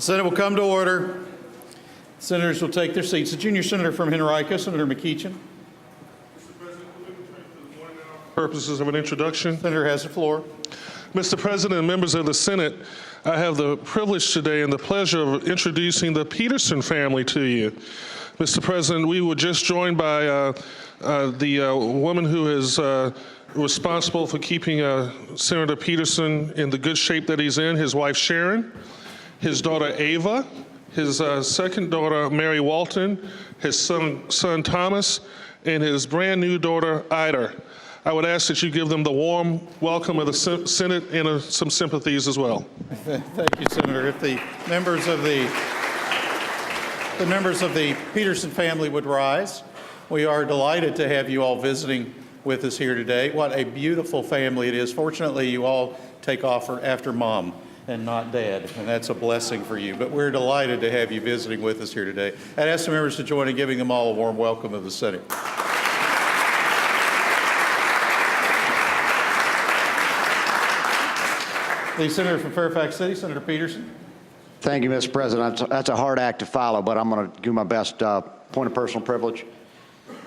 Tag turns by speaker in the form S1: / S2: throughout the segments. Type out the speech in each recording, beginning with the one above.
S1: Senate will come to order. Senators will take their seats. The junior senator from Henrico, Senator McEachin.
S2: Purposes of an introduction.
S1: Senator has the floor.
S2: Mr. President and members of the Senate, I have the privilege today and the pleasure of introducing the Peterson family to you. Mr. President, we were just joined by the woman who is responsible for keeping Senator Peterson in the good shape that he's in, his wife Sharon, his daughter Ava, his second daughter Mary Walton, his son Thomas, and his brand new daughter Ida. I would ask that you give them the warm welcome of the Senate and some sympathies as well.
S1: Thank you, Senator. If the members of the Peterson family would rise, we are delighted to have you all visiting with us here today. What a beautiful family it is. Fortunately, you all take off after mom and not dad, and that's a blessing for you. But we're delighted to have you visiting with us here today. I'd ask the members to join in giving them all a warm welcome of the Senate. The senator from Fairfax City, Senator Peterson.
S3: Thank you, Mr. President. That's a hard act to follow, but I'm going to do my best. Point of personal privilege.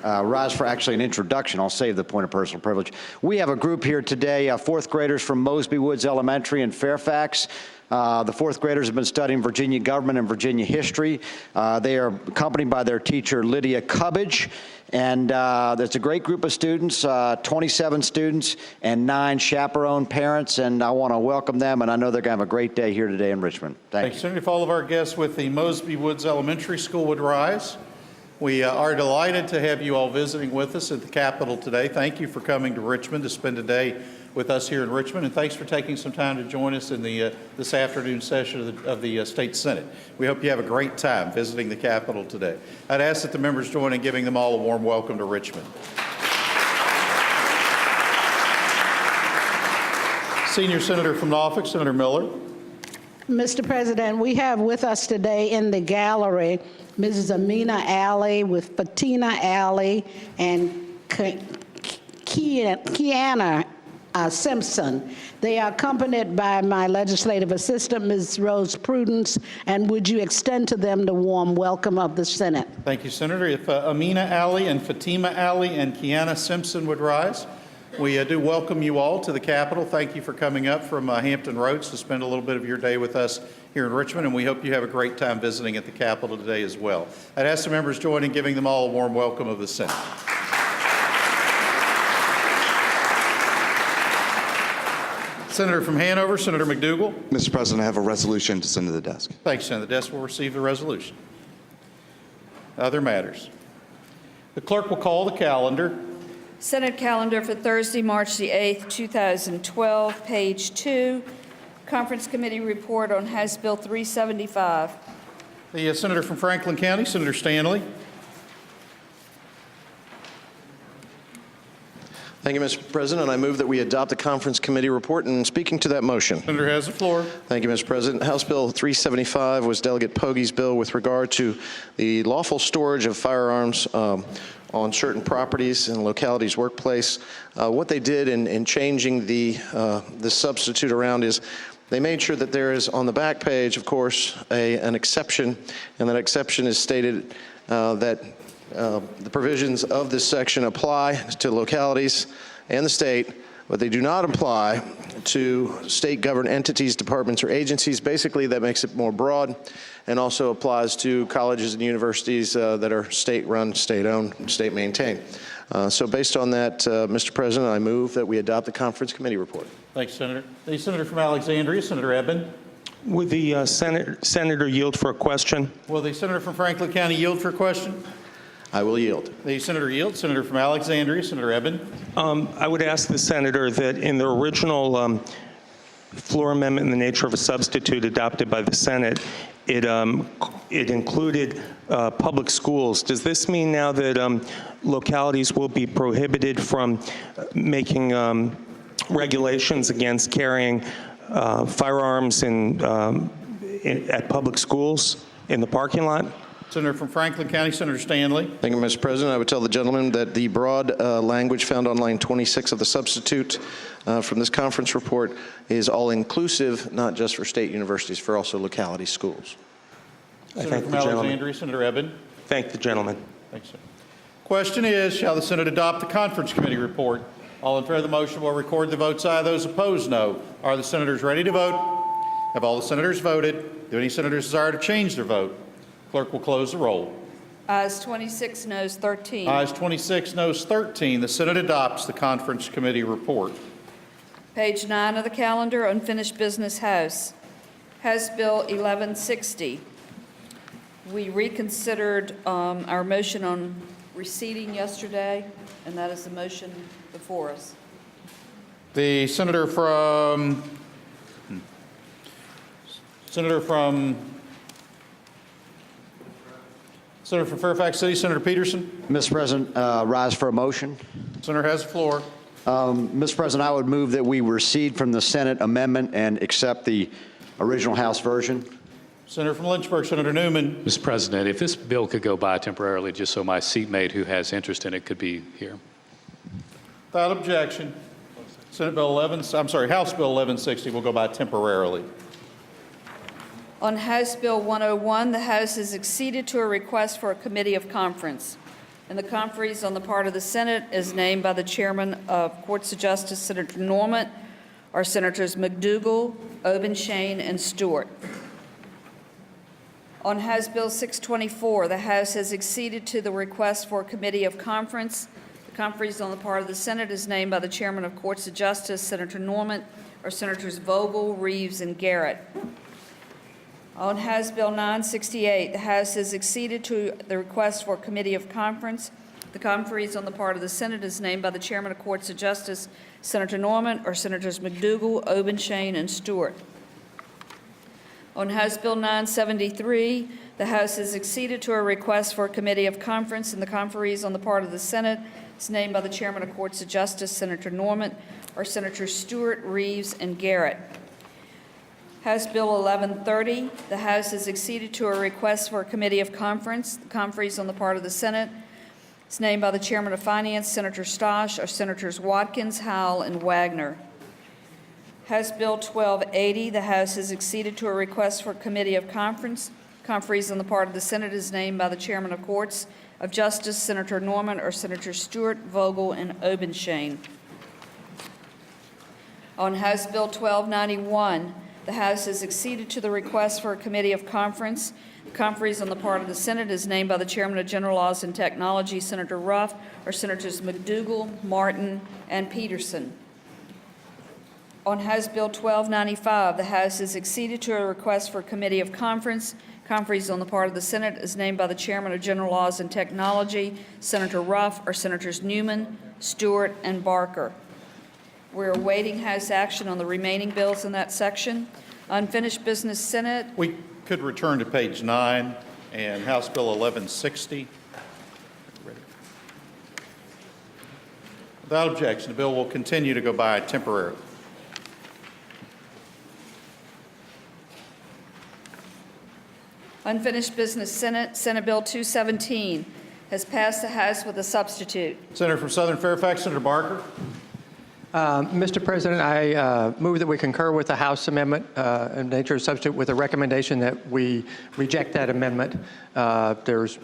S3: Rise for actually an introduction. I'll save the point of personal privilege. We have a group here today, fourth graders from Mosby Woods Elementary in Fairfax. The fourth graders have been studying Virginia government and Virginia history. They are accompanied by their teacher, Lydia Cubbage. And there's a great group of students, 27 students and 9 chaperone parents. And I want to welcome them, and I know they're going to have a great day here today in Richmond. Thank you.
S1: Senator, if all of our guests with the Mosby Woods Elementary School would rise. We are delighted to have you all visiting with us at the Capitol today. Thank you for coming to Richmond to spend a day with us here in Richmond, and thanks for taking some time to join us in the this afternoon session of the State Senate. We hope you have a great time visiting the Capitol today. I'd ask that the members join in giving them all a warm welcome to Richmond. Senior Senator from Norfolk, Senator Miller.
S4: Mr. President, we have with us today in the gallery Mrs. Amina Ali with Fatina Ali and Kiana Simpson. They are accompanied by my legislative assistant, Ms. Rose Prudence, and would you extend to them the warm welcome of the Senate?
S1: Thank you, Senator. If Amina Ali and Fatima Ali and Kiana Simpson would rise. We do welcome you all to the Capitol. Thank you for coming up from Hampton Roads to spend a little bit of your day with us here in Richmond, and we hope you have a great time visiting at the Capitol today as well. I'd ask the members join in giving them all a warm welcome of the Senate. Senator from Hanover, Senator McDougal.
S5: Mr. President, I have a resolution to send to the desk.
S1: Thanks, Senator. The desk will receive the resolution. Other matters. The clerk will call the calendar.
S6: Senate calendar for Thursday, March the 8th, 2012, page 2. Conference Committee report on House Bill 375.
S1: The senator from Franklin County, Senator Stanley.
S7: Thank you, Mr. President. I move that we adopt the Conference Committee report, and speaking to that motion.
S1: Senator has the floor.
S7: Thank you, Mr. President. House Bill 375 was Delegate Pogge's bill with regard to the lawful storage of firearms on certain properties and localities' workplace. What they did in changing the substitute around is they made sure that there is on the back page, of course, an exception, and that exception is stated that the provisions of this section apply to localities and the state, but they do not apply to state-governed entities, departments, or agencies. Basically, that makes it more broad and also applies to colleges and universities that are state-run, state-owned, state-maintained. So based on that, Mr. President, I move that we adopt the Conference Committee report.
S1: Thanks, Senator. The senator from Alexandria, Senator Eben.
S8: Would the senator yield for a question?
S1: Will the senator from Franklin County yield for a question?
S7: I will yield.
S1: The senator yields. Senator from Alexandria, Senator Eben.
S8: I would ask the senator that in the original floor amendment in the nature of a substitute adopted by the Senate, it included public schools. Does this mean now that localities will be prohibited from making regulations against carrying firearms at public schools in the parking lot?
S1: Senator from Franklin County, Senator Stanley.
S7: Thank you, Mr. President. I would tell the gentleman that the broad language found on line 26 of the substitute from this conference report is all-inclusive, not just for state universities, for also locality schools.
S8: I
S1: Senator
S8: thank
S1: from
S8: the gentleman.
S1: Alexandria, Senator Eben.
S8: Thank the gentleman.
S1: Thanks, sir. Question is, shall the Senate adopt the conference committee report? All in favor of the motion will record the votes aye. Those opposed, no. Are the senators ready to vote? Have all the senators voted? Do any senators desire to change their vote? Clerk will close the roll.
S6: Ayes 26, noes 13.
S1: Ayes 26, noes 13. The Senate adopts the conference committee report.
S6: Page 9 of the calendar, unfinished business House. House Bill 1160. We reconsidered our motion on reseating yesterday, and that is the motion before us.
S1: The Senator from Fairfax City, Senator Peterson.
S3: Mr. President, rise for a motion.
S1: Senator has the floor.
S3: Mr. President, I would move that we recede from the Senate amendment and accept the original House version.
S1: Senator from Lynchburg, Senator Newman.
S9: Mr. President, if this bill could go by temporarily, just so my seatmate who has interest in it could be here.
S1: Without objection, House Bill 1160 will go by temporarily.
S6: On House Bill 101, the House has acceded to a request for a committee of conference. And the conferees on the part of the Senate, as named by the chairman of Courts of Justice, Senator Norment, are Senators McDougal, Obenshain, and Stewart. On House Bill 624, the House has acceded to the request for a committee of conference. The conferees on the part of the Senate, as named by the chairman of Courts of Justice, Senator Norment, are Senators Vogel, Reeves, and Garrett. On House Bill 968, the House has acceded to the request for a committee of conference. The conferees on the part of the Senate, as named by the chairman of Courts of Justice, Senator Norment, are Senators McDougal, Obenshain, and Stewart. On House Bill 973, the House has acceded to a request for a committee of conference, and the conferees on the part of the Senate, as named by the chairman of Courts of Justice, Senator Norment, are Senators Stewart, Reeves, and Garrett. House Bill 1130, the House has acceded to a request for a committee of conference. The conferees on the part of the Senate, as named by the chairman of Finance, Senator Stosh, are Senators Watkins, Howell, and Wagner. House Bill 1280, the House has acceded to a request for a committee of conference. Conferees on the part of the Senate, is named by the chairman of Courts of Justice, Senator Norman, are Senators Stewart, Vogel, and Obenshain. On House Bill 1291, the House has acceded to the request for a committee of conference. The conferees on the part of the Senate, is named by the chairman of General Laws and Technology, Senator Ruff, are Senators McDougal, Martin, and Peterson. On House Bill 1295, the House has acceded to a request for a committee of conference. Conferees on the part of the Senate, is named by the chairman of General Laws and Technology, Senator Ruff, are Senators Newman, Stewart, and Barker. We're awaiting House action on the remaining bills in that section. Unfinished business Senate.
S1: We could return to page 9 and House Bill 1160. Without objection, the bill will continue to go by temporarily.
S6: Unfinished business Senate. Senate Bill 217 has passed the House with a substitute.
S1: Senator from Southern Fairfax, Senator Barker.
S10: Mr. President, I move that we concur with the House amendment in nature of substitute with a recommendation that we reject that amendment. There's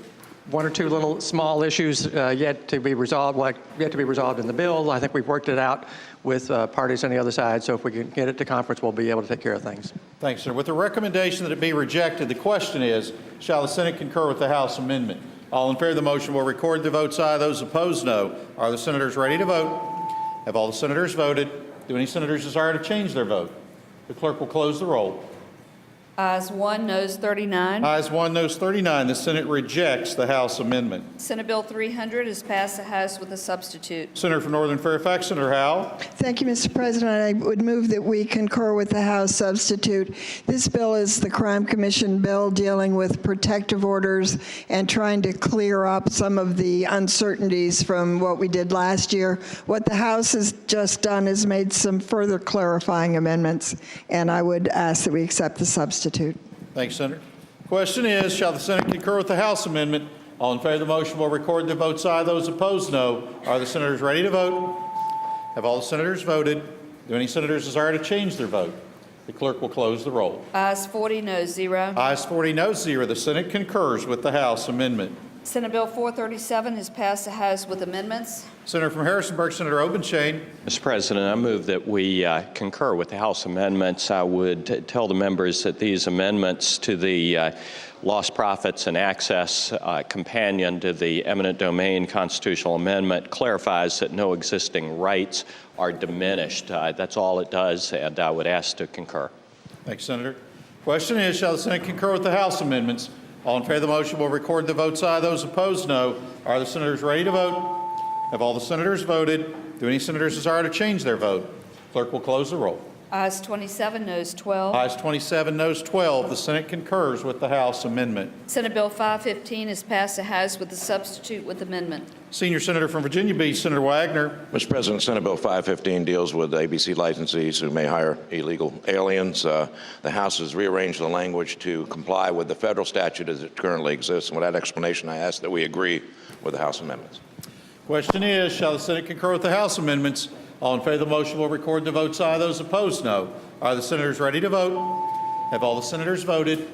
S10: one or two little small issues yet to be resolved in the bill. I think we've worked it out with parties on the other side, so if we can get it to conference, we'll be able to take care of things.
S1: Thanks, sir. With the recommendation that it be rejected, the question is, shall the Senate concur with the House amendment? All in favor of the motion will record the votes aye. Those opposed, no. Are the senators ready to vote? Have all the senators voted? Do any senators desire to change their vote? The clerk will close the roll.
S6: Ayes 1, noes 39.
S1: Ayes 1, noes 39. The Senate rejects the House amendment.
S6: Senate Bill 300 has passed the House with a substitute.
S1: Senator from Northern Fairfax, Senator Howell.
S11: Thank you, Mr. President. I would move that we concur with the House substitute. This bill is the Crime Commission bill dealing with protective orders and trying to clear up some of the uncertainties from what we did last year. What the House has just done is made some further clarifying amendments, and I would ask that we accept the substitute.
S1: Thanks, Senator. Question is, shall the Senate concur with the House amendment? All in favor of the motion will record their votes aye. Those opposed, no. Are the senators ready to vote? Have all the senators voted? Do any senators desire to change their vote? The clerk will close the roll.
S6: Ayes 40, no 0.
S1: Ayes 40, no 0. The Senate concurs with the House amendment.
S6: Senate Bill 437 has passed the House with amendments.
S1: Senator from Harrisonburg, Senator Obenshain.
S12: Mr. President, I move that we concur with the House amendments. I would tell the members that these amendments to the Lost Profits and Access companion to the eminent domain constitutional amendment clarifies that no existing rights are diminished. That's all it does, and I would ask to concur.
S1: Thank you, Senator. Question is, shall the Senate concur with the House amendments? All in favor of the motion will record the votes aye. Those opposed, no. Are the senators ready to vote? Have all the senators voted? Do any senators desire to change their vote? Clerk will close the roll.
S6: Ayes 27, noes 12.
S1: Ayes 27, noes 12. The Senate concurs with the House amendment.
S6: Senate Bill 515 has passed the House with a substitute with amendment.
S1: Senior Senator from Virginia Beach, Senator Wagner.
S13: Mr. President, Senate Bill 515 deals with ABC licensees who may hire illegal aliens. The House has rearranged the language to comply with the federal statute as it currently exists. And with that explanation, I ask that we agree with the House amendments.
S1: Question is, shall the Senate concur with the House amendments? All in favor of the motion will record the votes aye. Those opposed, no. Are the senators ready to vote? Have all the senators voted?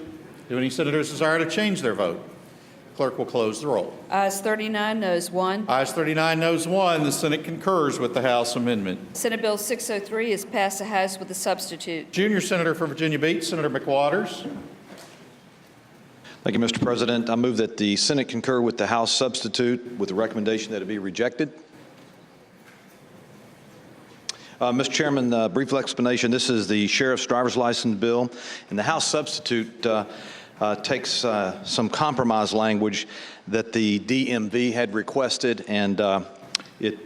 S1: Do any senators desire to change their vote? Clerk will close the roll.
S6: Ayes 39, noes 1.
S1: Ayes 39, noes 1. The Senate concurs with the House amendment.
S6: Senate Bill 603 has passed the House with a substitute.
S1: Junior Senator from Virginia Beach, Senator McWaters.
S14: Thank you, Mr. President. I move that the Senate concur with the House substitute with the recommendation that it be rejected. Mr. Chairman, brief explanation. This is the Sheriff's Driver's License Bill, and the House substitute takes some compromise language that the DMV had requested, and it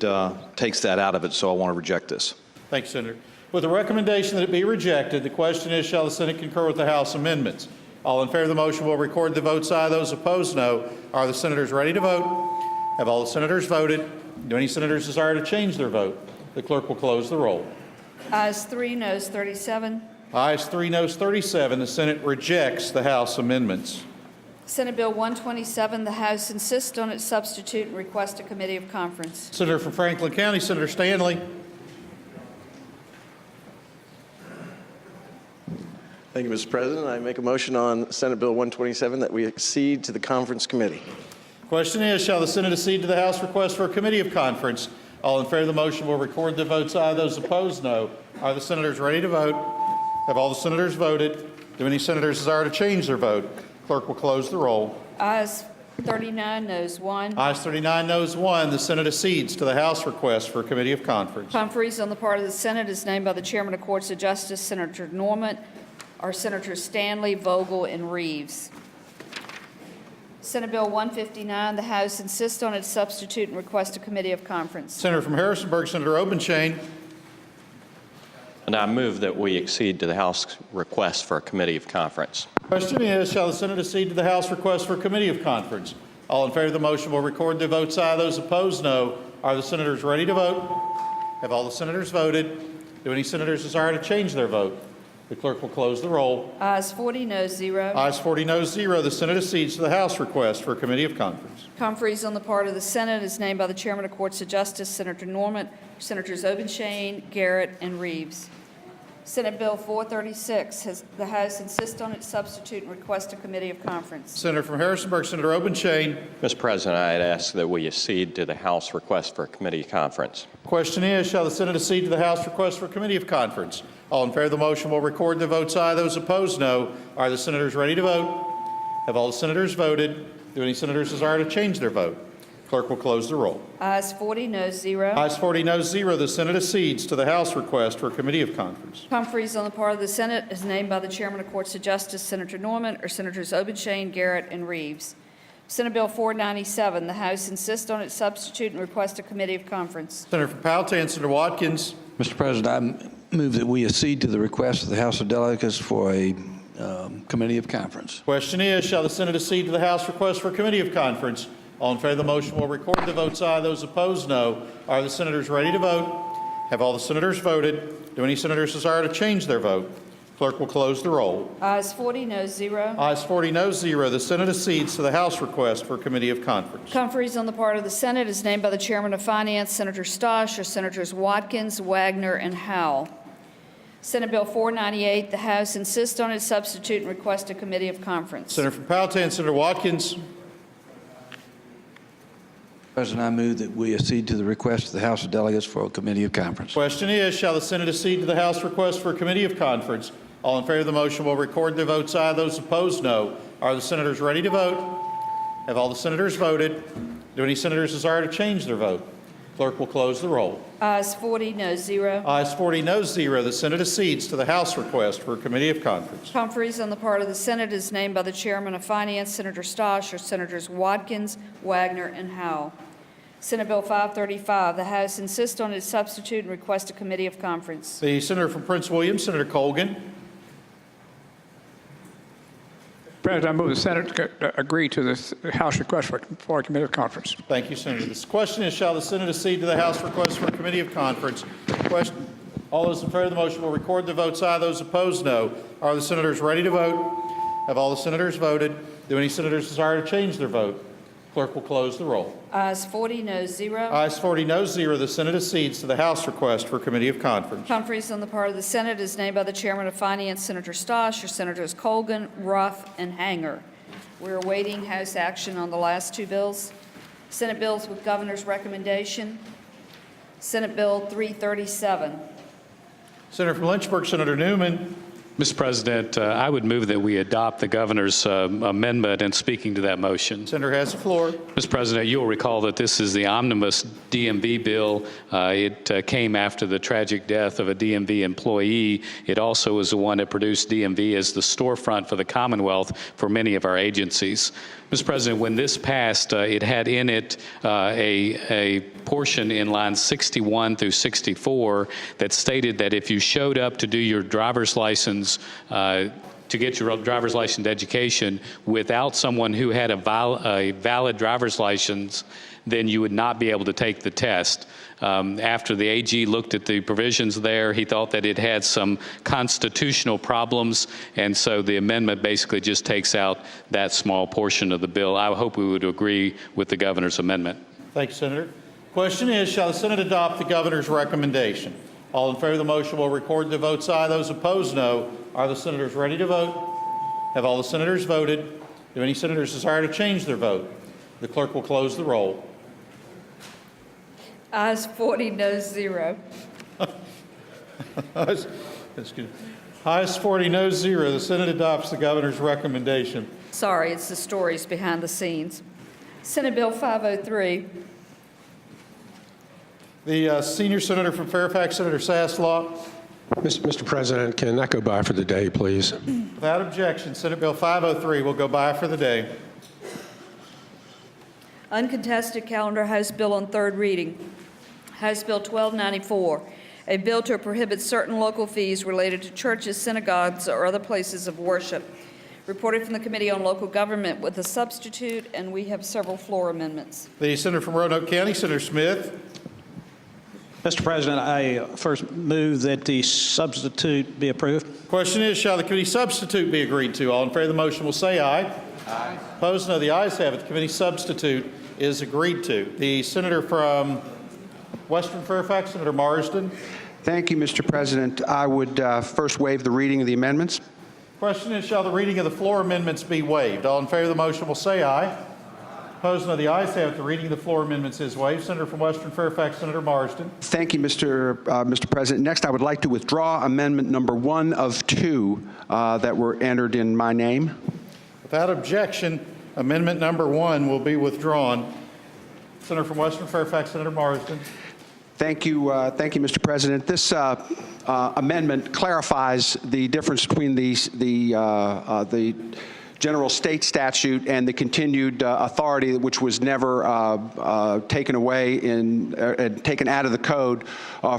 S14: takes that out of it, so I want to reject this.
S1: Thank you, Senator. With the recommendation that it be rejected, the question is, shall the Senate concur with the House amendments? All in favor of the motion will record the votes aye. Those opposed, no. Are the senators ready to vote? Have all the senators voted? Do any senators desire to change their vote? The clerk will close the roll.
S6: Ayes 3, noes 37.
S1: Ayes 3, noes 37. The Senate rejects the House amendments.
S6: Senate Bill 127, the House insists on its substitute and requests a committee of conference.
S1: Senator from Franklin County, Senator Stanley.
S7: Thank you, Mr. President. I make a motion on Senate Bill 127 that we accede to the conference committee.
S1: Question is, shall the Senate accede to the House request for a committee of conference? All in favor of the motion will record the votes aye. Those opposed, no. Are the senators ready to vote? Have all the senators voted? Do any senators desire to change their vote? Clerk will close the roll.
S6: Ayes 39, noes 1.
S1: Ayes 39, noes 1. The Senate accedes to the House request for a committee of conference.
S6: Conferees on the part of the Senate is named by the Chairman of Courts of Justice, Senator Norman, or Senators Stanley, Vogel, and Reeves. Senate Bill 159, the House insists on its substitute and requests a committee of conference.
S1: Senator from Harrisonburg, Senator Obenshain.
S12: And I move that we accede to the House request for a committee of conference.
S1: Question is, shall the Senate accede to the House request for a committee of conference? All in favor of the motion will record their votes aye. Those opposed, no. Are the senators ready to vote? Have all the senators voted? Do any senators desire to change their vote? The clerk will close the roll.
S6: Ayes 40, noes 0.
S1: Ayes 40, noes 0. The Senate accedes to the House request for a committee of conference.
S6: Conferees on the part of the Senate is named by the Chairman of Courts of Justice, Senator Norman, Senators Obenshain, Garrett, and Reeves. Senate Bill 436, the House insists on its substitute and requests a committee of conference.
S1: Senator from Harrisonburg, Senator Obenshain.
S12: Mr. President, I'd ask that we accede to the House request for a committee of conference.
S1: Question is, shall the Senate accede to the House request for a committee of conference? All in favor of the motion will record their votes aye. Those opposed, no. Are the senators ready to vote? Have all the senators voted? Do any senators desire to change their vote? Clerk will close the roll.
S6: Ayes 40, noes 0.
S1: Ayes 40, noes 0. The Senate accedes to the House request for a committee of conference.
S6: Conferees on the part of the Senate is named by the Chairman of Courts of Justice, Senator Norman, or Senators Obenshain, Garrett, and Reeves. Senate Bill 497, the House insists on its substitute and requests a committee of conference.
S1: Senator from Powhatan, Senator Watkins.
S15: Mr. President, I move that we accede to the request of the House of Delegates for a committee of conference.
S1: Question is, shall the Senate accede to the House request for a committee of conference? All in favor of the motion will record the votes aye. Those opposed, no. Are the senators ready to vote? Have all the senators voted? Do any senators desire to change their vote? Clerk will close the roll.
S6: Ayes 40, noes 0.
S1: Ayes 40, noes 0. The Senate accedes to the House request for a committee of conference.
S6: Conferees on the part of the Senate is named by the Chairman of Finance, Senator Stosh, or Senators Watkins, Wagner, and Howell. Senate Bill 498, the House insists on its substitute and requests a committee of conference.
S1: Senator from Powhatan, Senator Watkins.
S15: President, I move that we accede to the request of the House of Delegates for a committee of conference.
S1: Question is, shall the Senate accede to the House request for a committee of conference? All in favor of the motion will record their votes aye. Those opposed, no. Are the senators ready to vote? Have all the senators voted? Do any senators desire to change their vote? Clerk will close the roll.
S6: Ayes 40, no 0.
S1: Ayes 40, no 0. The Senate accedes to the House request for a committee of conference.
S6: Conferees on the part of the Senate is named by the Chairman of Finance, Senator Stosh, or Senators Watkins, Wagner, and Howell. Senate Bill 535, the House insists on its substitute and requests a committee of conference.
S1: The senator from Prince William, Senator Colgan.
S16: President, I move the Senate agree to this House request for a committee of conference.
S1: Thank you, Senator. This question is, shall the Senate accede to the House request for a committee of conference? Question. All those in favor of the motion will record their votes aye. Those opposed, no. Are the senators ready to vote? Have all the senators voted? Do any senators desire to change their vote? Clerk will close the roll.
S6: Ayes 40, no 0.
S1: Ayes 40, no 0. The Senate accedes to the House request for a committee of conference.
S6: Conferees on the part of the Senate is named by the Chairman of Finance, Senator Stosh, or Senators Colgan, Ruff, and Hanger. We're awaiting House action on the last two bills. Senate bills with governor's recommendation. Senate Bill 337.
S1: Senator from Lynchburg, Senator Newman.
S9: Mr. President, I would move that we adopt the governor's amendment and speaking to that motion.
S1: Senator has the floor.
S9: Mr. President, you'll recall that this is the omnibus DMV bill. It came after the tragic death of a DMV employee. It also is the one that produced DMV as the storefront for the Commonwealth for many of our agencies. Mr. President, when this passed, it had in it a portion in lines 61 through 64 that stated that if you showed up to do your driver's license to get your driver's license education without someone who had a valid driver's license, then you would not be able to take the test. After the AG looked at the provisions there, he thought that it had some constitutional problems, and so the amendment basically just takes out that small portion of the bill. I hope we would agree with the governor's amendment.
S1: Thank you, Senator. Question is, shall the Senate adopt the governor's recommendation? All in favor of the motion will record their votes aye. Those opposed, no. Are the senators ready to vote? Have all the senators voted? Do any senators desire to change their vote? The clerk will close the roll.
S6: Ayes 40, no 0.
S1: That's good. Ayes 40, no 0. The Senate adopts the governor's recommendation.
S6: Sorry, it's the stories behind the scenes. Senate Bill 503.
S1: The senior senator from Fairfax, Senator Saslaw.
S17: Mr. President, can that go by for the day, please?
S1: Without objection, Senate Bill 503 will go by for the day.
S6: Uncontested calendar House Bill on third reading. House Bill 1294, a bill to prohibit certain local fees related to churches, synagogues, or other places of worship. Reported from the Committee on Local Government with a substitute, and we have several floor amendments.
S1: The senator from Roanoke County, Senator Smith.
S18: Mr. President, I first move that the substitute be approved.
S1: Question is, shall the committee substitute be agreed to? All in favor of the motion will say aye. Aye. Opposed, no. The ayes have it. The committee substitute is agreed to. The senator from Western Fairfax, Senator Marsden.
S19: Thank you, Mr. President. I would first waive the reading of the amendments.
S1: Question is, shall the reading of the floor amendments be waived? All in favor of the motion will say aye. Opposed, no. The ayes have it. The reading of the floor amendments is waived. Senator from Western Fairfax, Senator Marsden.
S19: Thank you, Mr. President. Next, I would like to withdraw amendment number 1 of 2 that were entered in my name.
S1: Without objection, amendment number 1 will be withdrawn. Senator from Western Fairfax, Senator Marsden.
S19: Thank you, Mr. President. This amendment clarifies the difference between the general state statute and the continued authority which was never taken away taken out of the code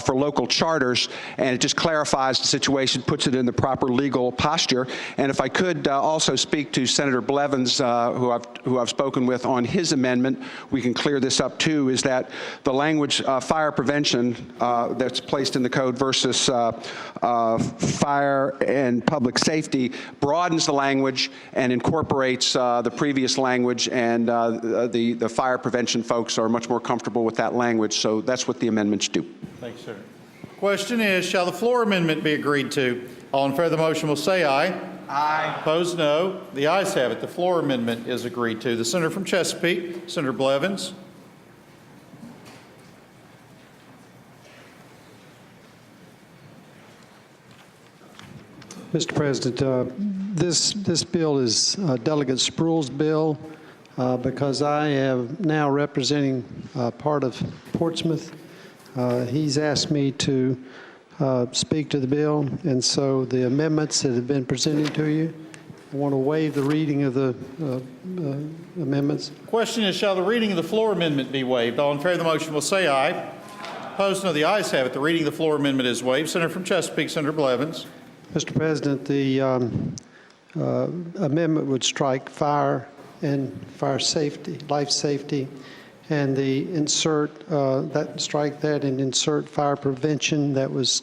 S19: for local charters, and it just clarifies the situation, puts it in the proper legal posture. And if I could also speak to Senator Blevins, who I've spoken with on his amendment, we can clear this up too, is that the language fire prevention that's placed in the code versus fire and public safety broadens the language and incorporates the previous language, and the fire prevention folks are much more comfortable with that language, so that's what the amendments do.
S1: Thanks, sir. Question is, shall the floor amendment be agreed to? All in favor of the motion will say aye. Aye. Opposed, no. The ayes have it. The floor amendment is agreed to. The senator from Chesapeake, Senator Blevins.
S20: Mr. President, this bill is Delegate Spruill's bill because I am now representing part of Portsmouth. He's asked me to speak to the bill, and so the amendments that have been presented to you, I want to waive the reading of the amendments.
S1: Question is, shall the reading of the floor amendment be waived? All in favor of the motion will say aye. Opposed, no. The ayes have it. The reading of the floor amendment is waived. Senator from Chesapeake, Senator Blevins.
S20: Mr. President, the amendment would strike fire and fire safety, life safety, and the insert strike that and insert fire prevention that was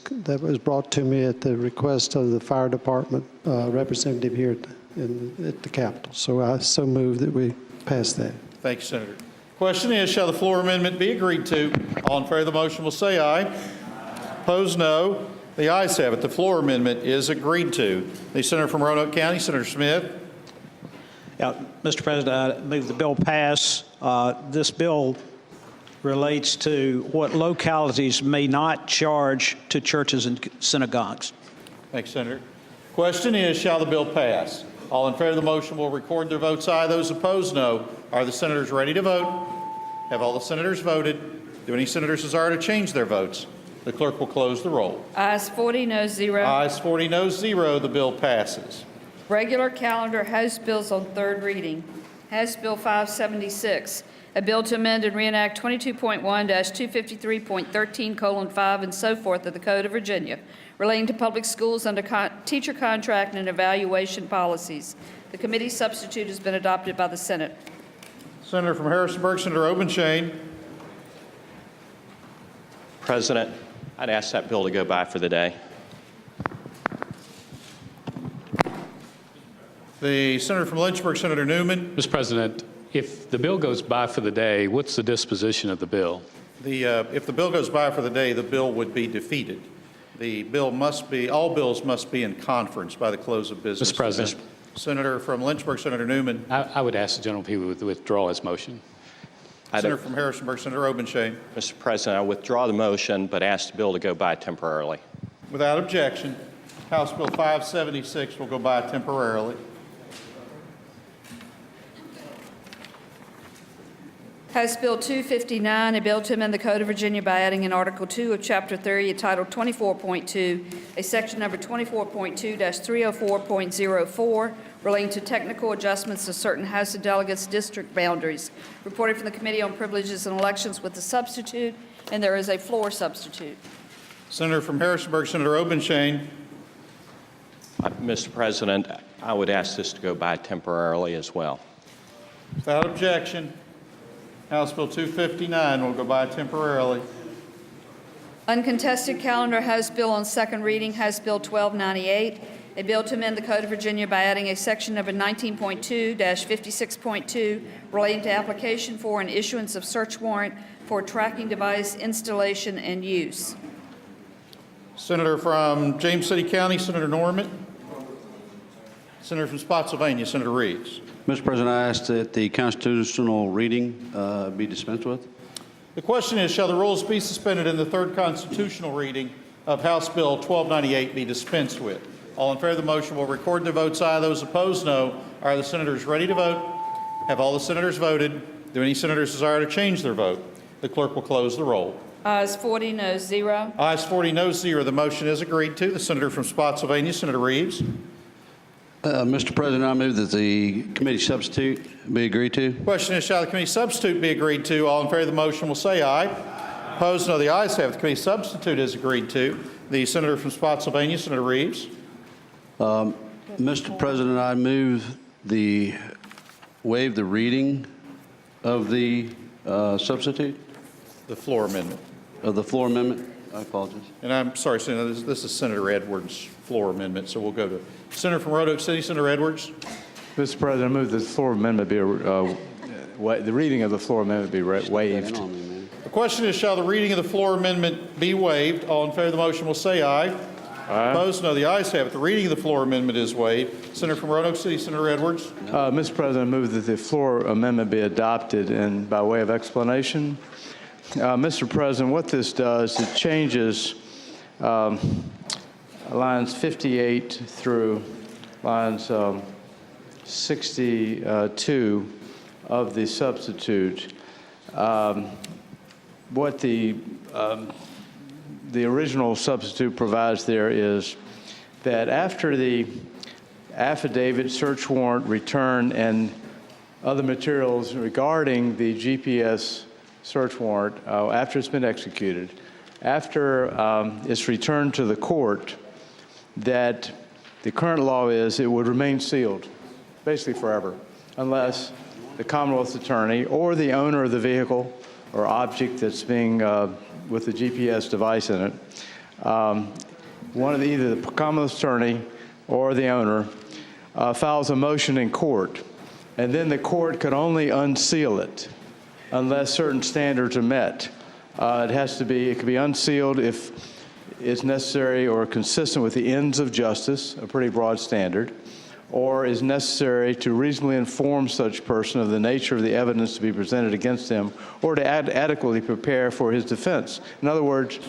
S20: brought to me at the request of the fire department representative here at the Capitol. So I so move that we pass that.
S1: Thank you, Senator. Question is, shall the floor amendment be agreed to? All in favor of the motion will say aye. Opposed, no. The ayes have it. The floor amendment is agreed to. The senator from Roanoke County, Senator Smith.
S18: Yeah, Mr. President, I move the bill pass. This bill relates to what localities may not charge to churches and synagogues.
S1: Thank you, Senator. Question is, shall the bill pass? All in favor of the motion will record their votes aye. Those opposed, no. Are the senators ready to vote? Have all the senators voted? Do any senators desire to change their votes? The clerk will close the roll.
S6: Ayes 40, no 0.
S1: Ayes 40, no 0. The bill passes.
S6: Regular calendar House bills on third reading. House Bill 576, a bill to amend and reenact 22.1-253.13:5 and so forth of the Code of Virginia relating to public schools under teacher contract and evaluation policies. The committee substitute has been adopted by the Senate.
S1: Senator from Harrisonburg, Senator Obenshain.
S12: President, I'd ask that bill to go by for the day.
S1: The senator from Lynchburg, Senator Newman.
S9: Mr. President, if the bill goes by for the day, what's the disposition of the bill?
S1: If the bill goes by for the day, the bill would be defeated. The bill must be, all bills must be in conference by the close of business.
S9: Mr. President.
S1: Senator from Lynchburg, Senator Newman.
S9: I would ask the gentleman if he would withdraw his motion.
S1: Senator from Harrisonburg, Senator Obenshain.
S12: Mr. President, I withdraw the motion, but ask the bill to go by temporarily.
S1: Without objection, House Bill 576 will go by temporarily.
S6: House Bill 259, a bill to amend the Code of Virginia by adding in Article 2 of Chapter 30, Title 24.2, a section number 24.2-304.04, relating to technical adjustments to certain House of Delegates district boundaries. Reporting from the Committee on Privileges and Elections with the substitute, and there is a floor substitute.
S1: Senator from Harrisonburg, Senator Obenshain.
S12: Mr. President, I would ask this to go by temporarily as well.
S1: Without objection, House Bill 259 will go by temporarily.
S6: Uncontested calendar House Bill on second reading, House Bill 1298, a bill to amend the Code of Virginia by adding a section number 19.2-56.2 relating to application for and issuance of search warrant for tracking device installation and use.
S1: Senator from James City County, Senator Norman. Senator from Spotsylvania, Senator Reeves.
S21: Mr. President, I ask that the constitutional reading be dispensed with.
S1: The question is, shall the rules be suspended and the third constitutional reading of House Bill 1298 be dispensed with? All in favor of the motion will record their votes aye. Those opposed, no. Are the senators ready to vote? Have all the senators voted? Do any senators desire to change their vote? The clerk will close the roll.
S6: Ayes 40, no 0.
S1: Ayes 40, no 0. The motion is agreed to. The senator from Spotsylvania, Senator Reeves.
S21: Mr. President, I move that the committee substitute be agreed to.
S1: Question is, shall the committee substitute be agreed to? All in favor of the motion will say aye. Opposed, no. The ayes have it. The committee substitute is agreed to. The senator from Spotsylvania, Senator Reeves.
S21: Mr. President, I move waive the reading of the substitute.
S1: The floor amendment.
S21: Of the floor amendment. I apologize.
S1: And I'm sorry, Senator, this is Senator Edwards' floor amendment, so we'll go to Senator from Roanoke City, Senator Edwards.
S22: Mr. President, I move that the floor amendment be, the reading of the floor amendment be waived.
S1: The question is, shall the reading of the floor amendment be waived? All in favor of the motion will say aye. Aye. Opposed? No. The ayes have it. The reading of the floor amendment is waived. Senator from Roanoke City, Senator Edwards.
S2: Mr. President, I move that the floor amendment be adopted, and by way of explanation, Mr. President, what this does, it changes lines 58 through lines 62 of the substitute. What the original substitute provides there is that after the affidavit, search warrant, return, and other materials regarding the GPS search warrant, after it's been executed, after it's returned to the court, that the current law is it would remain sealed, basically forever, unless the Commonwealth's attorney or the owner of the vehicle or object that's being with the GPS device in it, one of either the Commonwealth's attorney or the owner files a motion in court, and then the court could only unseal it unless certain standards are met. It could be unsealed if it's necessary or consistent with the ends of justice, a pretty broad standard, or is necessary to reasonably inform such person of the nature of the evidence to be presented against him, or to adequately prepare for his defense. In other words,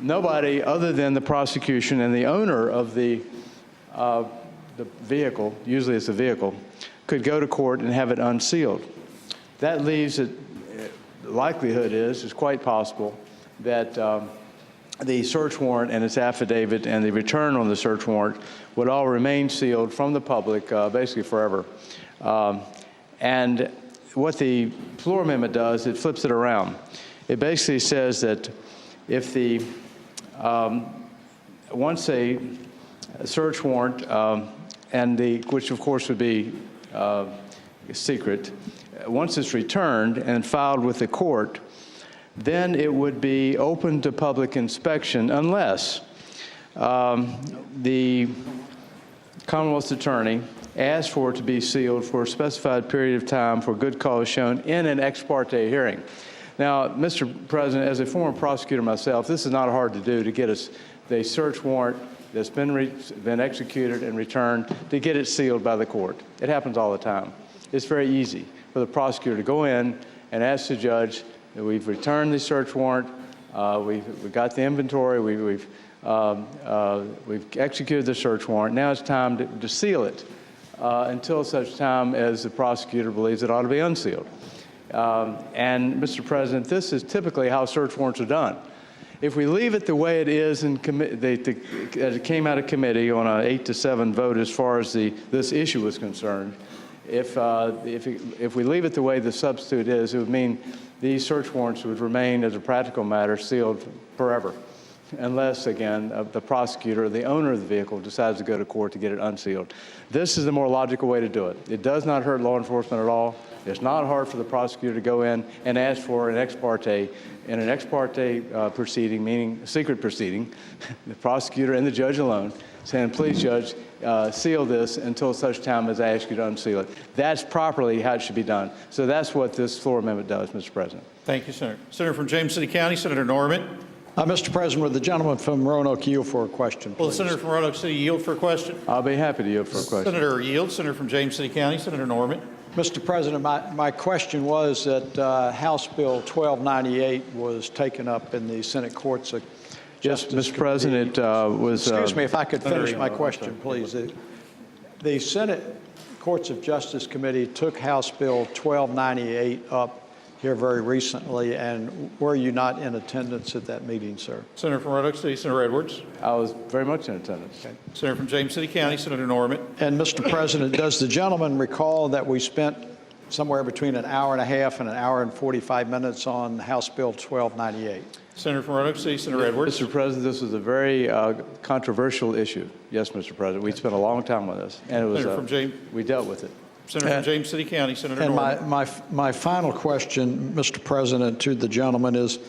S2: nobody other than the prosecution and the owner of the vehicle, usually it's a vehicle, could go to court and have it unsealed. That leaves it, the likelihood is, it's quite possible that the search warrant and its affidavit and the return on the search warrant would all remain sealed from the public basically forever. And what the floor amendment does, it flips it around. It basically says that if the, once a search warrant, which of course would be secret, once it's returned and filed with the court, then it would be open to public inspection unless the Commonwealth's attorney asked for it to be sealed for a specified period of time for good cause shown in an ex parte hearing. Now, Mr. President, as a former prosecutor myself, this is not hard to do, to get the search warrant that's been executed and returned, to get it sealed by the court. It happens all the time. It's very easy for the prosecutor to go in and ask the judge that we've returned the search warrant, we've got the inventory, we've executed the search warrant. Now it's time to seal it until such time as the prosecutor believes it ought to be unsealed. And, Mr. President, this is typically how search warrants are done. If we leave it the way it is, as it came out of committee on an 8-7 vote as far as this issue is concerned, if we leave it the way the substitute is, it would mean these search warrants would remain, as a practical matter, sealed forever, unless, again, the prosecutor or the owner of the vehicle decides to go to court to get it unsealed. This is the more logical way to do it. It does not hurt law enforcement at all. It's not hard for the prosecutor to go in and ask for an ex parte, in an ex parte proceeding, meaning a secret proceeding, the prosecutor and the judge alone, saying, please, Judge, seal this until such time as I ask you to unseal it. That's properly how it should be done. So that's what this floor amendment does, Mr. President.
S1: Thank you, Senator. Senator from James City County, Senator Norman.
S22: Mr. President, would the gentleman from Roanoke yield for a question, please?
S1: Will the senator from Roanoke City yield for a question?
S2: I'll be happy to yield for a question.
S1: Senator yields. Senator from James City County, Senator Norman.
S22: Mr. President, my question was that House Bill 1298 was taken up in the Senate courts of
S2: Yes,
S22: Justice
S2: Mr. President, was...
S22: Excuse me, if I could finish my question, please. The Senate Courts of Justice Committee took House Bill 1298 up here very recently, and were you not in attendance at that meeting, sir?
S1: Senator from Roanoke City, Senator Edwards.
S2: I was very much in attendance.
S1: Okay. Senator from James City County, Senator Norman.
S22: And, Mr. President, does the gentleman recall that we spent somewhere between an hour and a half and an hour and 45 minutes on House Bill 1298?
S1: Senator from Roanoke City, Senator Edwards.
S2: Mr. President, this was a very controversial issue. Yes, Mr. President. We spent a long time on this, and it was
S1: Senator from James.
S2: We dealt with it.
S1: Senator from James City County, Senator
S22: and
S1: Norman.
S22: my final question, Mr. President, to the gentleman is,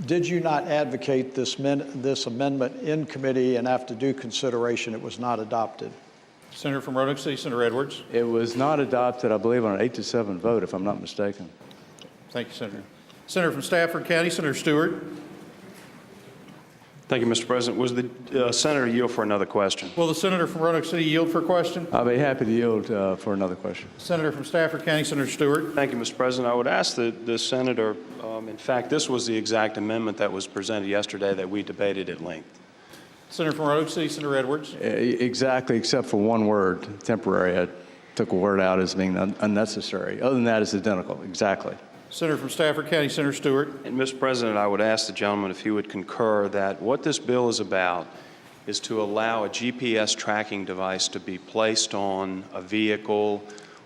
S22: did you not advocate this amendment in committee, and after due consideration, it was not adopted?
S1: Senator from Roanoke City, Senator Edwards.
S2: It was not adopted, I believe, on an 8-7 vote, if I'm not mistaken.
S1: Thank you, Senator. Senator from Stafford County, Senator Stewart.
S4: Thank you, Mr. President. Was the senator yield for another question?
S1: Will the senator from Roanoke City yield for a question?
S2: I'll be happy to yield for another question.
S1: Senator from Stafford County, Senator Stewart.
S4: Thank you, Mr. President. I would ask the senator, in fact, this was the exact amendment that was presented yesterday that we debated at length.
S1: Senator from Roanoke City, Senator Edwards.
S2: Exactly, except for one word, temporary. I took a word out as being unnecessary. Other than that, it's identical, exactly.
S1: Senator from Stafford County, Senator Stewart.
S4: And, Mr. President, I would ask the gentleman if he would concur that what this bill is about is to allow a GPS tracking device to be placed on a vehicle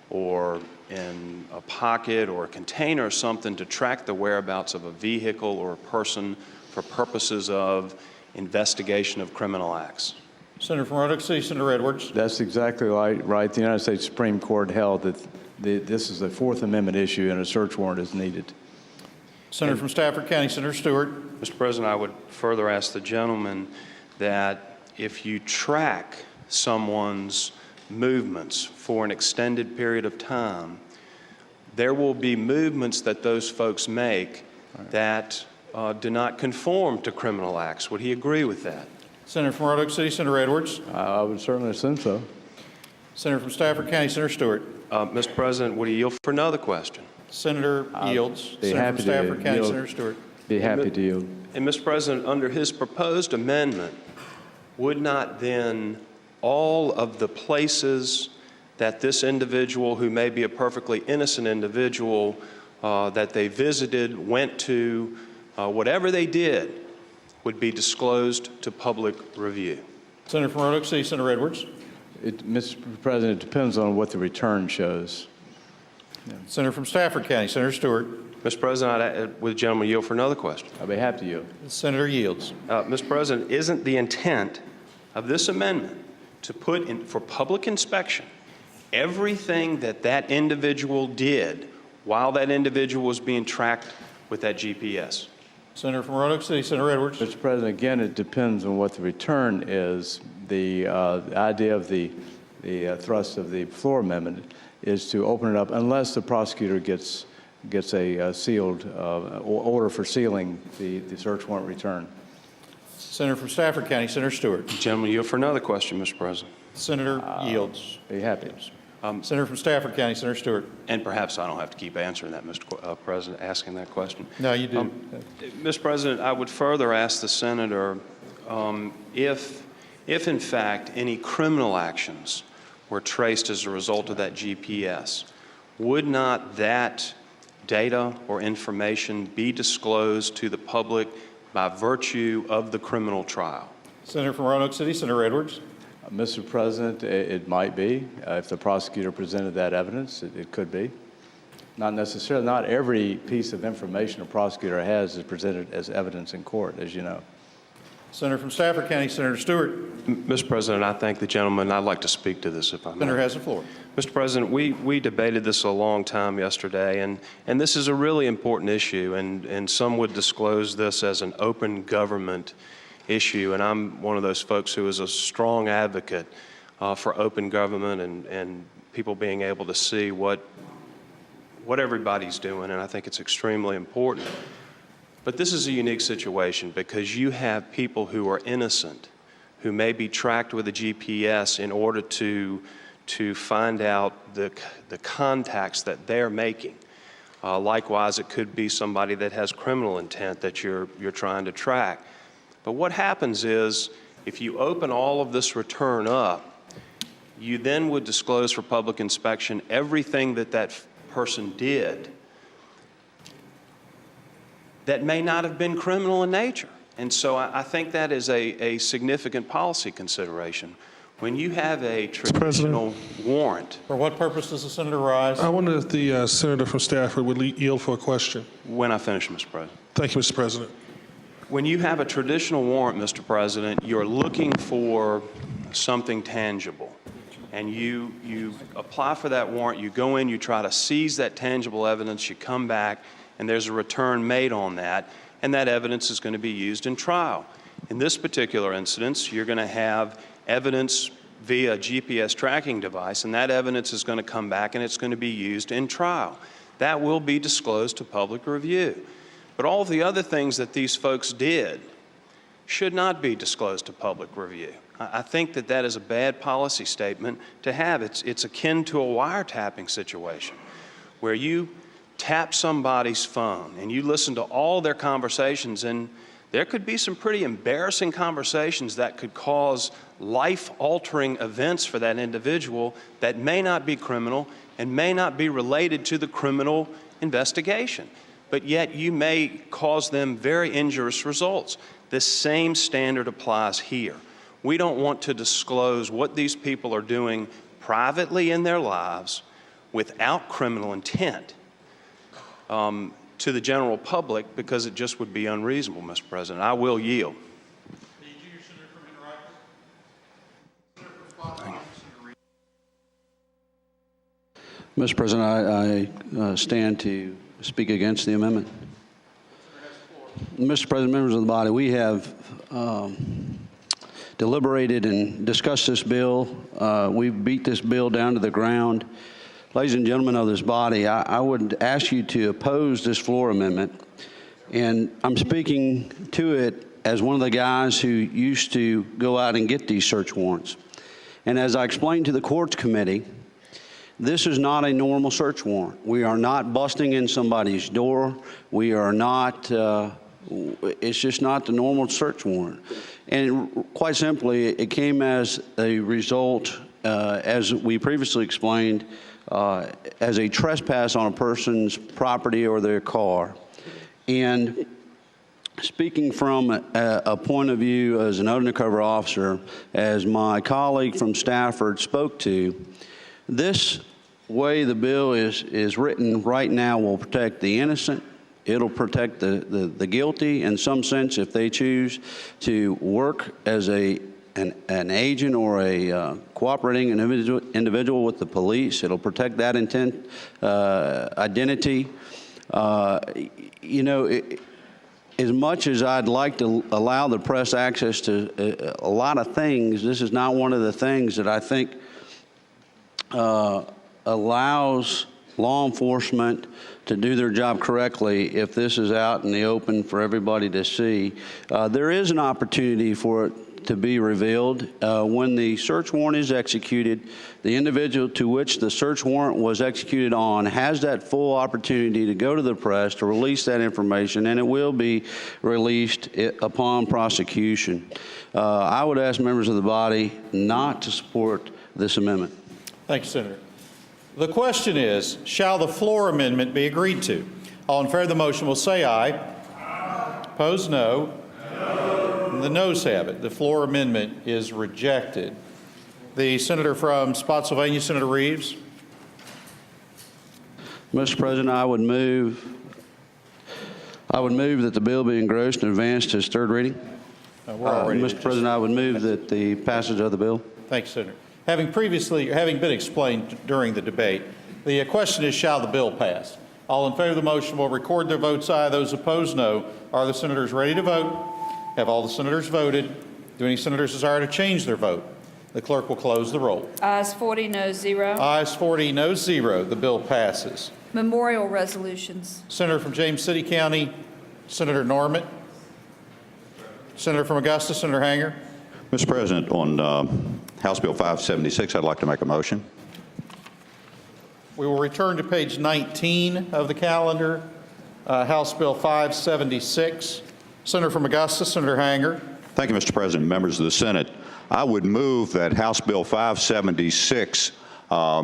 S4: or in a pocket or a container or something to track the whereabouts of a vehicle or a person for purposes of investigation of criminal acts.
S1: Senator from Roanoke City, Senator Edwards.
S2: That's exactly right. The United States Supreme Court held that this is a Fourth Amendment issue and a search warrant is needed.
S1: Senator from Stafford County, Senator Stewart.
S4: Mr. President, I would further ask the gentleman that if you track someone's movements for an extended period of time, there will be movements that those folks make that do not conform to criminal acts. Would he agree with that?
S1: Senator from Roanoke City, Senator Edwards.
S2: I would certainly assume so.
S1: Senator from Stafford County, Senator Stewart.
S4: Mr. President, would he yield for another question?
S1: Senator yields.
S2: Be
S1: Senator
S2: happy
S1: from Stafford
S2: to
S1: County,
S2: yield.
S1: Senator Stewart.
S2: Be happy to yield.
S4: And, Mr. President, under his proposed amendment, would not then all of the places that this individual, who may be a perfectly innocent individual, that they visited, went to, whatever they did, would be disclosed to public review?
S1: Senator from Roanoke City, Senator Edwards.
S2: Mr. President, it depends on what the return shows.
S1: Senator from Stafford County, Senator Stewart.
S4: Mr. President, would the gentleman yield for another question?
S2: I'll be happy to yield.
S1: Senator yields.
S4: Mr. President, isn't the intent of this amendment to put in for public inspection everything that that individual did while that individual was being tracked with that GPS?
S1: Senator from Roanoke City, Senator Edwards.
S2: Mr. President, again, it depends on what the return is. The idea of the thrust of the floor amendment is to open it up unless the prosecutor gets a sealed order for sealing the search warrant return.
S1: Senator from Stafford County, Senator Stewart.
S4: Gentleman, yield for another question, Mr. President.
S1: Senator yields.
S2: Be happy.
S1: Senator from Stafford County, Senator Stewart.
S4: And perhaps I don't have to keep answering that, Mr. President, asking that question.
S1: No, you do.
S4: Mr. President, I would further ask the senator if in fact any criminal actions were traced as a result of that GPS, would not that data or information be disclosed to the public by virtue of the criminal trial?
S1: Senator from Roanoke City, Senator Edwards.
S2: Mr. President, it might be. If the prosecutor presented that evidence, it could be. Not necessarily. Not every piece of information a prosecutor has is presented as evidence in court, as you know.
S1: Senator from Stafford County, Senator Stewart.
S4: Mr. President, I thank the gentleman. I'd like to speak to this, if I may.
S1: Senator has the floor.
S4: Mr. President, we debated this a long time yesterday, and this is a really important issue, and some would disclose this as an open government issue, and I'm one of those folks who is a strong advocate for open government and people being able to see what everybody's doing, and I think it's extremely important. But this is a unique situation because you have people who are innocent who may be tracked with a GPS in order to find out the contacts that they're making. Likewise, it could be somebody that has criminal intent that you're trying to track. But what happens is, if you open all of this return up, you then would disclose for public inspection everything that person did that may not have been criminal in nature. And so I think that is a significant policy consideration. When you have a traditional warrant.
S1: For what purpose does the senator rise?
S5: I wonder if the senator from Stafford would yield for a question.
S4: When I finish, Mr. President.
S5: Thank you, Mr. President.
S4: When you have a traditional warrant, Mr. President, you're looking for something tangible. And you apply for that warrant, you go in, you try to seize that tangible evidence, you come back, and there's a return made on that, and that evidence is going to be used in trial. In this particular instance, you're going to have evidence via GPS tracking device, and that evidence is going to come back and it's going to be used in trial. That will be disclosed to public review. But all of the other things that these folks did should not be disclosed to public review. I think that that is a bad policy statement to have. It's akin to a wiretapping situation where you tap somebody's phone and you listen to all their conversations, and there could be some pretty embarrassing conversations that could cause life-altering events for that individual that may not be criminal and may not be related to the criminal investigation. But yet you may cause them very injurious results. The same standard applies here. We don't want to disclose what these people are doing privately in their lives without criminal intent to the general public, because it just would be unreasonable, Mr. President. I will yield.
S21: Mr. President, I stand to speak against the amendment. Mr. President, members of the body, we have deliberated and discussed this bill. We've beat this bill down to the ground. Ladies and gentlemen of this body, I would ask you to oppose this floor amendment. And I'm speaking to it as one of the guys who used to go out and get these search warrants. And as I explained to the Courts Committee, this is not a normal search warrant. We are not busting in somebody's door. We are not, it's just not the normal search warrant. And quite simply, it came as a result, as we previously explained, as a trespass on a person's property or their car. And speaking from a point of view as an undercover officer, as my colleague from Stafford spoke to, this way the bill is written right now will protect the innocent. It'll protect the guilty in some sense if they choose to work as an agent or a cooperating individual with the police. It'll protect that intent, identity. You know, as much as I'd like to allow the press access to a lot of things, this is not one of the things that I think allows law enforcement to do their job correctly if this is out in the open for everybody to see. There is an opportunity for it to be revealed. When the search warrant is executed, the individual to which the search warrant was executed on has that full opportunity to go to the press to release that information, and it will be released upon prosecution. I would ask members of the body not to support this amendment.
S1: Thank you, Senator. The question is, shall the floor amendment be agreed to? All in favor of the motion will say aye. Aye. Opposed, no. No. The noes have it. The floor amendment is rejected. The senator from Spotsylvania, Senator Reeves.
S21: Mr. President, I would move that the bill be engrossed and advanced to its third reading. Mr. President, I would move that the passage of the bill.
S1: Thank you, Senator. Having been explained during the debate, the question is, shall the bill pass? All in favor of the motion will record their votes aye. Those opposed, no. Are the senators ready to vote? Have all the senators voted? Do any senators desire to change their vote? The clerk will close the roll.
S6: Ayes 40, noes 0.
S1: Ayes 40, noes 0. The bill passes.
S6: Memorial resolutions.
S1: Senator from James City County, Senator Norman. Senator from Augusta, Senator Hanger.
S3: Mr. President, on House Bill 576, I'd like to make a motion.
S1: We will return to page 19 of the calendar, House Bill 576. Senator from Augusta, Senator Hanger.
S3: Thank you, Mr. President. Members of the Senate, I would move that House Bill 576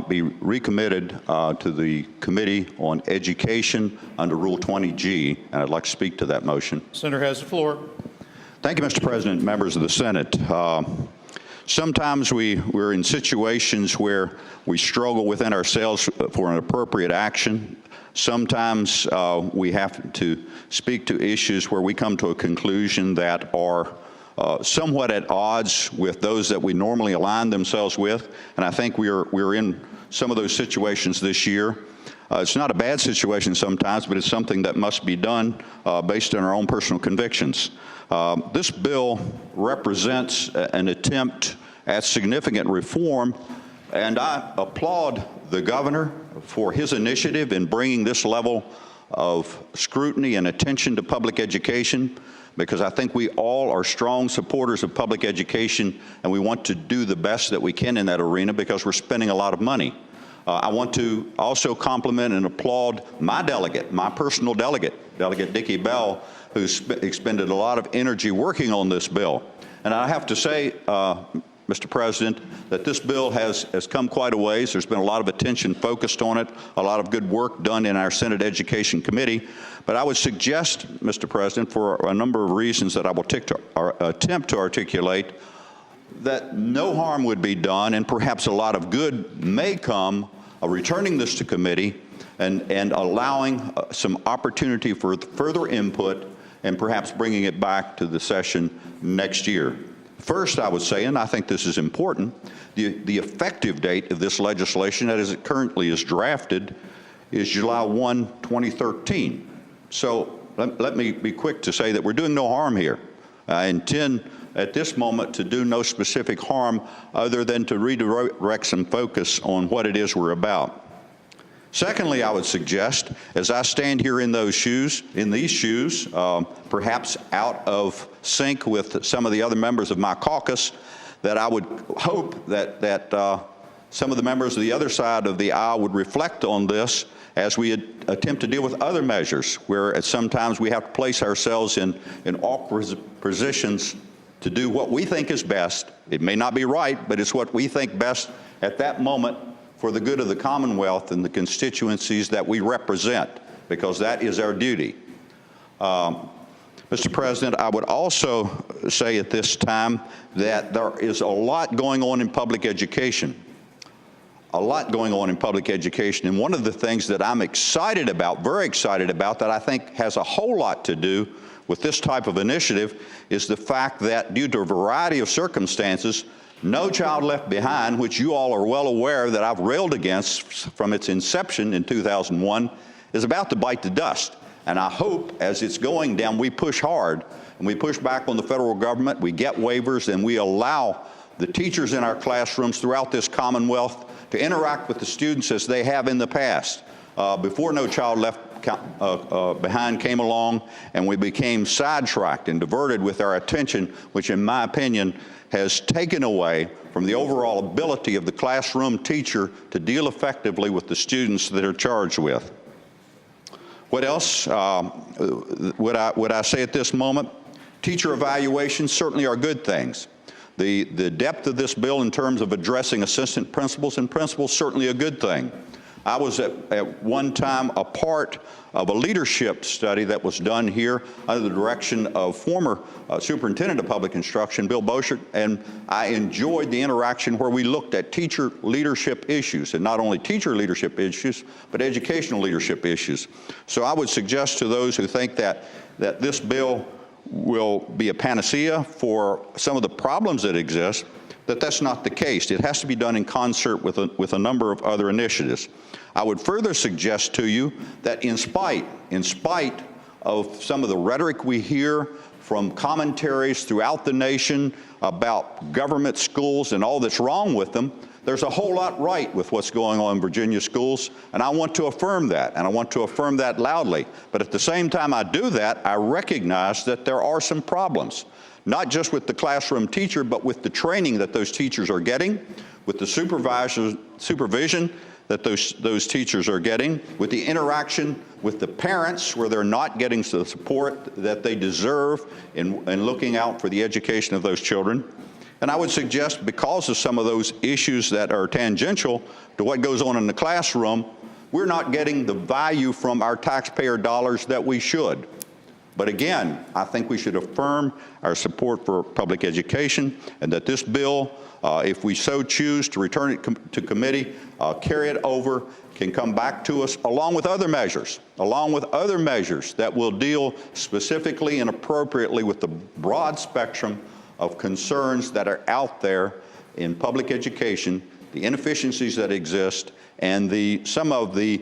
S3: be recommitted to the Committee on Education under Rule 20G, and I'd like to speak to that motion.
S1: Senator has the floor.
S3: Thank you, Mr. President, members of the Senate. Sometimes we're in situations where we struggle within ourselves for an appropriate action. Sometimes we have to speak to issues where we come to a conclusion that are somewhat at odds with those that we normally align themselves with, and I think we're in some of those situations this year. It's not a bad situation sometimes, but it's something that must be done based on our own personal convictions. This bill represents an attempt at significant reform, and I applaud the governor for his initiative in bringing this level of scrutiny and attention to public education, because I think we all are strong supporters of public education, and we want to do the best that we can in that arena because we're spending a lot of money. I want to also compliment and applaud my delegate, my personal delegate, Delegate Dickie Bell, who's expended a lot of energy working on this bill. And I have to say, Mr. President, that this bill has come quite a ways. There's been a lot of attention focused on it, a lot of good work done in our Senate Education Committee. But I would suggest, Mr. President, for a number of reasons that I will attempt to articulate, that no harm would be done, and perhaps a lot of good may come of returning this to committee and allowing some opportunity for further input and perhaps bringing it back to the session next year. First, I would say, and I think this is important, the effective date of this legislation, as it currently is drafted, is July 1, 2013. So let me be quick to say that we're doing no harm here. I intend at this moment to do no specific harm other than to redirect some focus on what it is we're about. Secondly, I would suggest, as I stand here in these shoes, perhaps out of sync with some of the other members of my caucus, that I would hope that some of the members of the other side of the aisle would reflect on this as we attempt to deal with other measures, where sometimes we have to place ourselves in awkward positions to do what we think is best. It may not be right, but it's what we think best at that moment for the good of the Commonwealth and the constituencies that we represent, because that is our duty. Mr. President, I would also say at this time that there is a lot going on in public education. A lot going on in public education. And one of the things that I'm excited about, very excited about, that I think has a whole lot to do with this type of initiative is the fact that due to a variety of circumstances, No Child Left Behind, which you all are well aware that I've railed against from its inception in 2001, is about to bite the dust. And I hope as it's going down, we push hard and we push back on the federal government, we get waivers, and we allow the teachers in our classrooms throughout this Commonwealth to interact with the students as they have in the past. Before No Child Left Behind came along, and we became sidetracked and diverted with our attention, which in my opinion has taken away from the overall ability of the classroom teacher to deal effectively with the students that are charged with. What else would I say at this moment? Teacher evaluations certainly are good things. The depth of this bill in terms of addressing assistant principals and principals, certainly a good thing. I was at one time a part of a leadership study that was done here under the direction of former Superintendent of Public Instruction, Bill Boschert, and I enjoyed the interaction where we looked at teacher leadership issues, and not only teacher leadership issues, but educational leadership issues. So I would suggest to those who think that this bill will be a panacea for some of the problems that exist, that that's not the case. It has to be done in concert with a number of other initiatives. I would further suggest to you that in spite of some of the rhetoric we hear from commentaries throughout the nation about government schools and all that's wrong with them, there's a whole lot right with what's going on in Virginia schools, and I want to affirm that, and I want to affirm that loudly. But at the same time I do that, I recognize that there are some problems, not just with the classroom teacher, but with the training that those teachers are getting, with the supervision that those teachers are getting, with the interaction with the parents where they're not getting the support that they deserve in looking out for the education of those children. And I would suggest, because of some of those issues that are tangential to what goes on in the classroom, we're not getting the value from our taxpayer dollars that we should. But again, I think we should affirm our support for public education, and that this bill, if we so choose to return it to committee, carry it over, can come back to us along with other measures that will deal specifically and appropriately with the broad spectrum of concerns that are out there in public education, the inefficiencies that exist, and some of the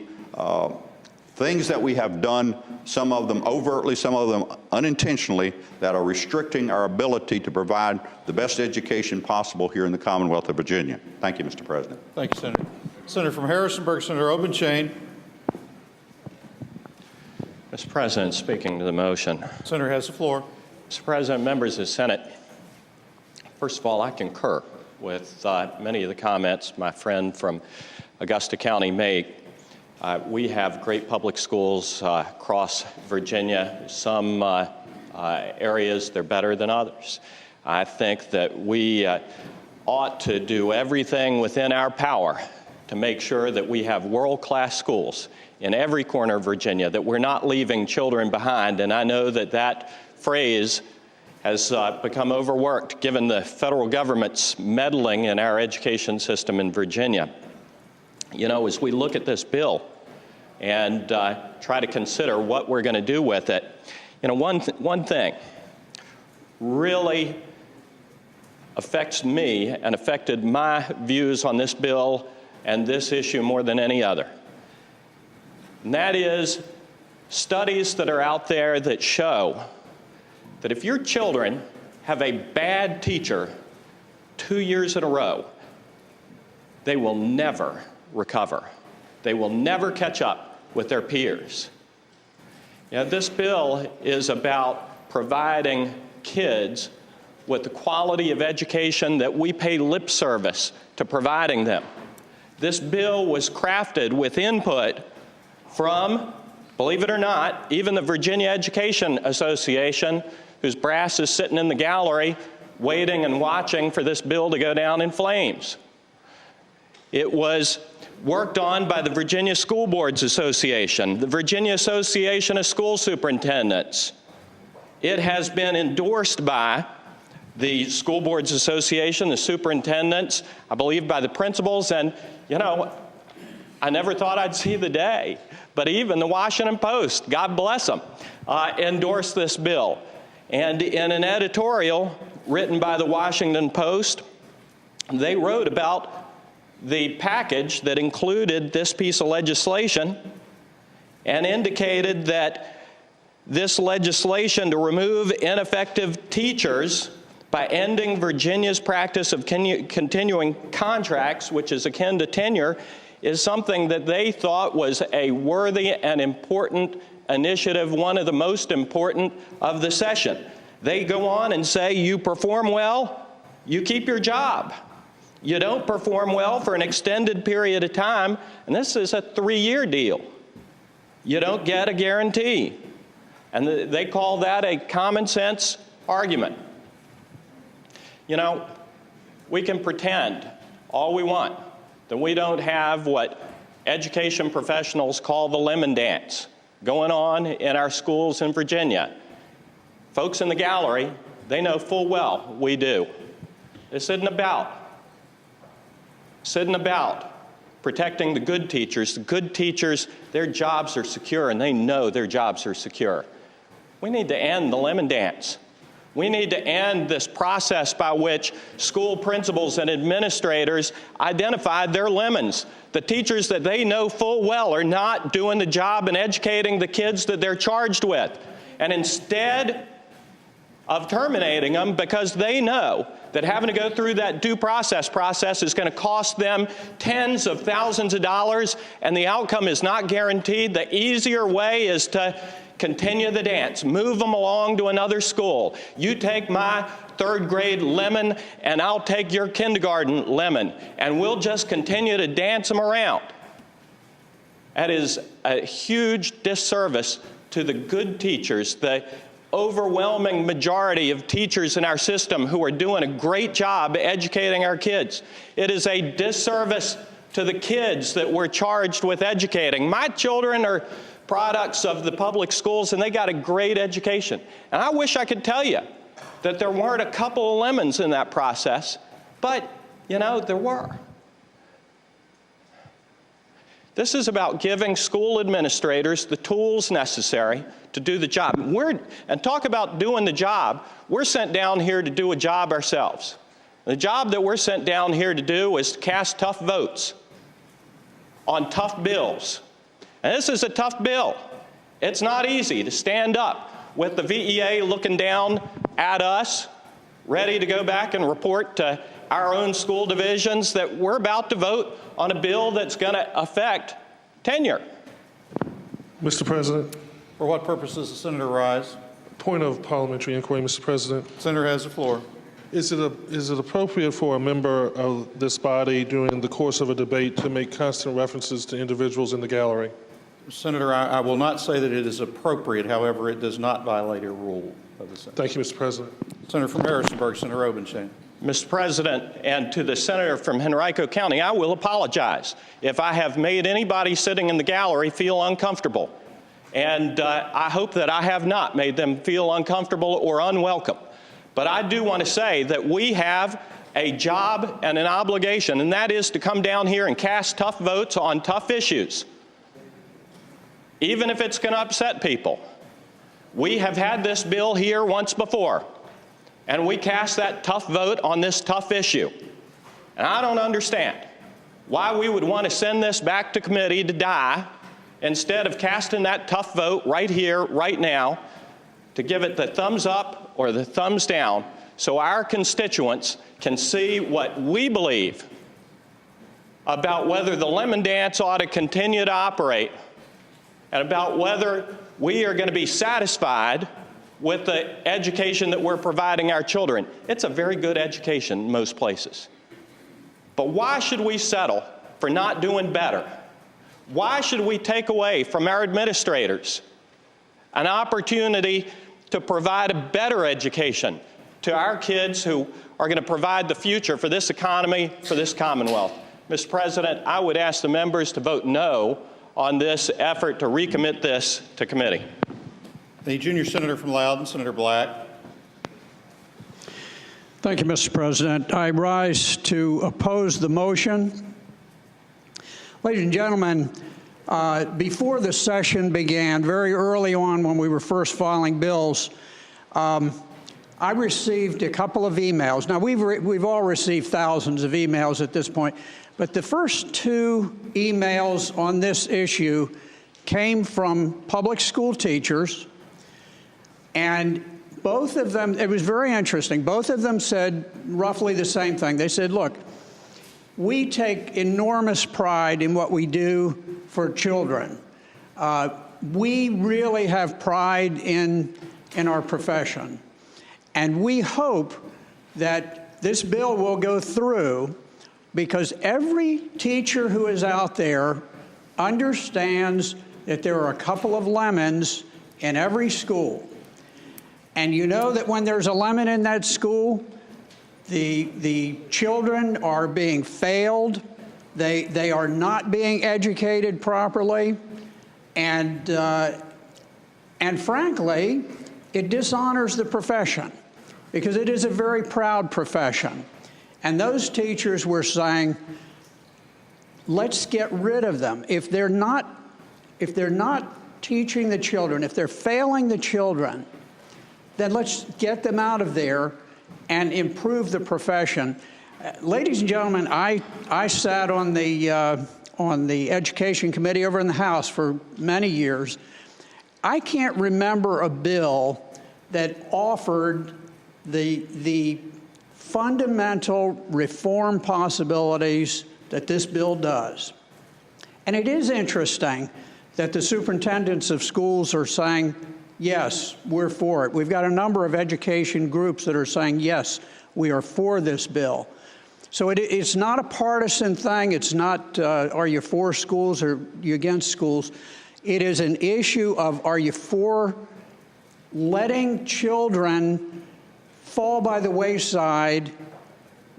S3: things that we have done, some of them overtly, some of them unintentionally, that are restricting our ability to provide the best education possible here in the Commonwealth of Virginia. Thank you, Mr. President.
S1: Thank you, Senator. Senator from Harrisonburg, Senator Obenshain.
S12: Mr. President, speaking to the motion.
S1: Senator has the floor.
S12: Mr. President, members of the Senate, first of all, I concur with many of the comments my friend from Augusta County made. We have great public schools across Virginia. Some areas, they're better than others. I think that we ought to do everything within our power to make sure that we have world-class schools in every corner of Virginia, that we're not leaving children behind. And I know that that phrase has become overworked given the federal government's meddling in our education system in Virginia. You know, as we look at this bill and try to consider what we're going to do with it, you know, one thing really affects me and affected my views on this bill and this issue more than any other. And that is studies that are out there that show that if your children have a bad teacher 2 years in a row, they will never recover. They will never catch up with their peers. You know, this bill is about providing kids with the quality of education that we pay lip service to providing them. This bill was crafted with input from, believe it or not, even the Virginia Education Association, whose brass is sitting in the gallery waiting and watching for this bill to go down in flames. It was worked on by the Virginia School Boards Association, the Virginia Association of School Superintendents. It has been endorsed by the School Boards Association, the superintendents, I believe by the principals, and, you know, I never thought I'd see the day, but even the Washington Post, God bless them, endorsed this bill. And in an editorial written by the Washington Post, they wrote about the package that included this piece of legislation and indicated that this legislation to remove ineffective teachers by ending Virginia's practice of continuing contracts, which is akin to tenure, is something that they thought was a worthy and important initiative, one of the most important of the session. They go on and say, you perform well, you keep your job. You don't perform well for an extended period of time, and this is a 3-year deal. You don't get a guarantee. And they call that a common sense argument. You know, we can pretend all we want that we don't have what education professionals call the lemon dance going on in our schools in Virginia. Folks in the gallery, they know full well we do. This isn't about protecting the good teachers. The good teachers, their jobs are secure, and they know their jobs are secure. We need to end the lemon dance. We need to end this process by which school principals and administrators identified their lemons, the teachers that they know full well are not doing the job in educating the kids that they're charged with. And instead of terminating them because they know that having to go through that due process is going to cost them tens of thousands of dollars and the outcome is not guaranteed, the easier way is to continue the dance. Move them along to another school. You take my 3rd grade lemon and I'll take your kindergarten lemon, and we'll just continue to dance them around. That is a huge disservice to the good teachers, the overwhelming majority of teachers in our system who are doing a great job educating our kids. It is a disservice to the kids that we're charged with educating. My children are products of the public schools, and they got a great education. And I wish I could tell you that there weren't a couple of lemons in that process, but, you know, there were. This is about giving school administrators the tools necessary to do the job. And talk about doing the job, we're sent down here to do a job ourselves. The job that we're sent down here to do is to cast tough votes on tough bills. And this is a tough bill. It's not easy to stand up with the VEA looking down at us, ready to go back and report to our own school divisions that we're about to vote on a bill that's going to affect tenure.
S5: Mr. President.
S1: For what purpose does the senator rise?
S5: Point of parliamentary inquiry, Mr. President.
S1: Senator has the floor.
S5: Is it appropriate for a member of this body during the course of a debate to make constant references to individuals in the gallery?
S1: Senator, I will not say that it is appropriate. However, it does not violate a rule of the Senate.
S5: Thank you, Mr. President.
S1: Senator from Harrisonburg, Senator Obenshain.
S12: Mr. President, and to the senator from Henrico County, I will apologize if I have made anybody sitting in the gallery feel uncomfortable. And I hope that I have not made them feel uncomfortable or unwelcome. But I do want to say that we have a job and an obligation, and that is to come down here and cast tough votes on tough issues, even if it's going to upset people. We have had this bill here once before, and we cast that tough vote on this tough issue. And I don't understand why we would want to send this back to committee to die instead of casting that tough vote right here, right now, to give it the thumbs up or the thumbs down so our constituents can see what we believe about whether the lemon dance ought to continue to operate and about whether we are going to be satisfied with the education that we're providing our children. It's a very good education in most places. But why should we settle for not doing better? Why should we take away from our administrators an opportunity to provide a better education to our kids who are going to provide the future for this economy, for this Commonwealth? Mr. President, I would ask the members to vote no on this effort to recommit this to committee.
S1: The junior senator from Loudoun, Senator Black.
S18: Thank you, Mr. President. I rise to oppose the motion. Ladies and gentlemen, before the session began, very early on when we were first filing bills, I received a couple of emails. Now, we've all received thousands of emails at this point, but the first two emails on this issue came from public school teachers, and both of them, it was very interesting, both of them said roughly the same thing. They said, look, we take enormous pride in what we do for children. We really have pride in our profession. And we hope that this bill will go through because every teacher who is out there understands that there are a couple of lemons in every school. And you know that when there's a lemon in that school, the children are being failed, they are not being educated properly, and frankly, it dishonors the profession because it is a very proud profession. And those teachers were saying, let's get rid of them. If they're not teaching the children, if they're failing the children, then let's get them out of there and improve the profession. Ladies and gentlemen, I sat on the Education Committee over in the House for many years. I can't remember a bill that offered the fundamental reform possibilities that this bill does. And it is interesting that the superintendents of schools are saying, yes, we're for it. We've got a number of education groups that are saying, yes, we are for this bill. So it's not a partisan thing. It's not, are you for schools or are you against schools? It is an issue of, are you for letting children fall by the wayside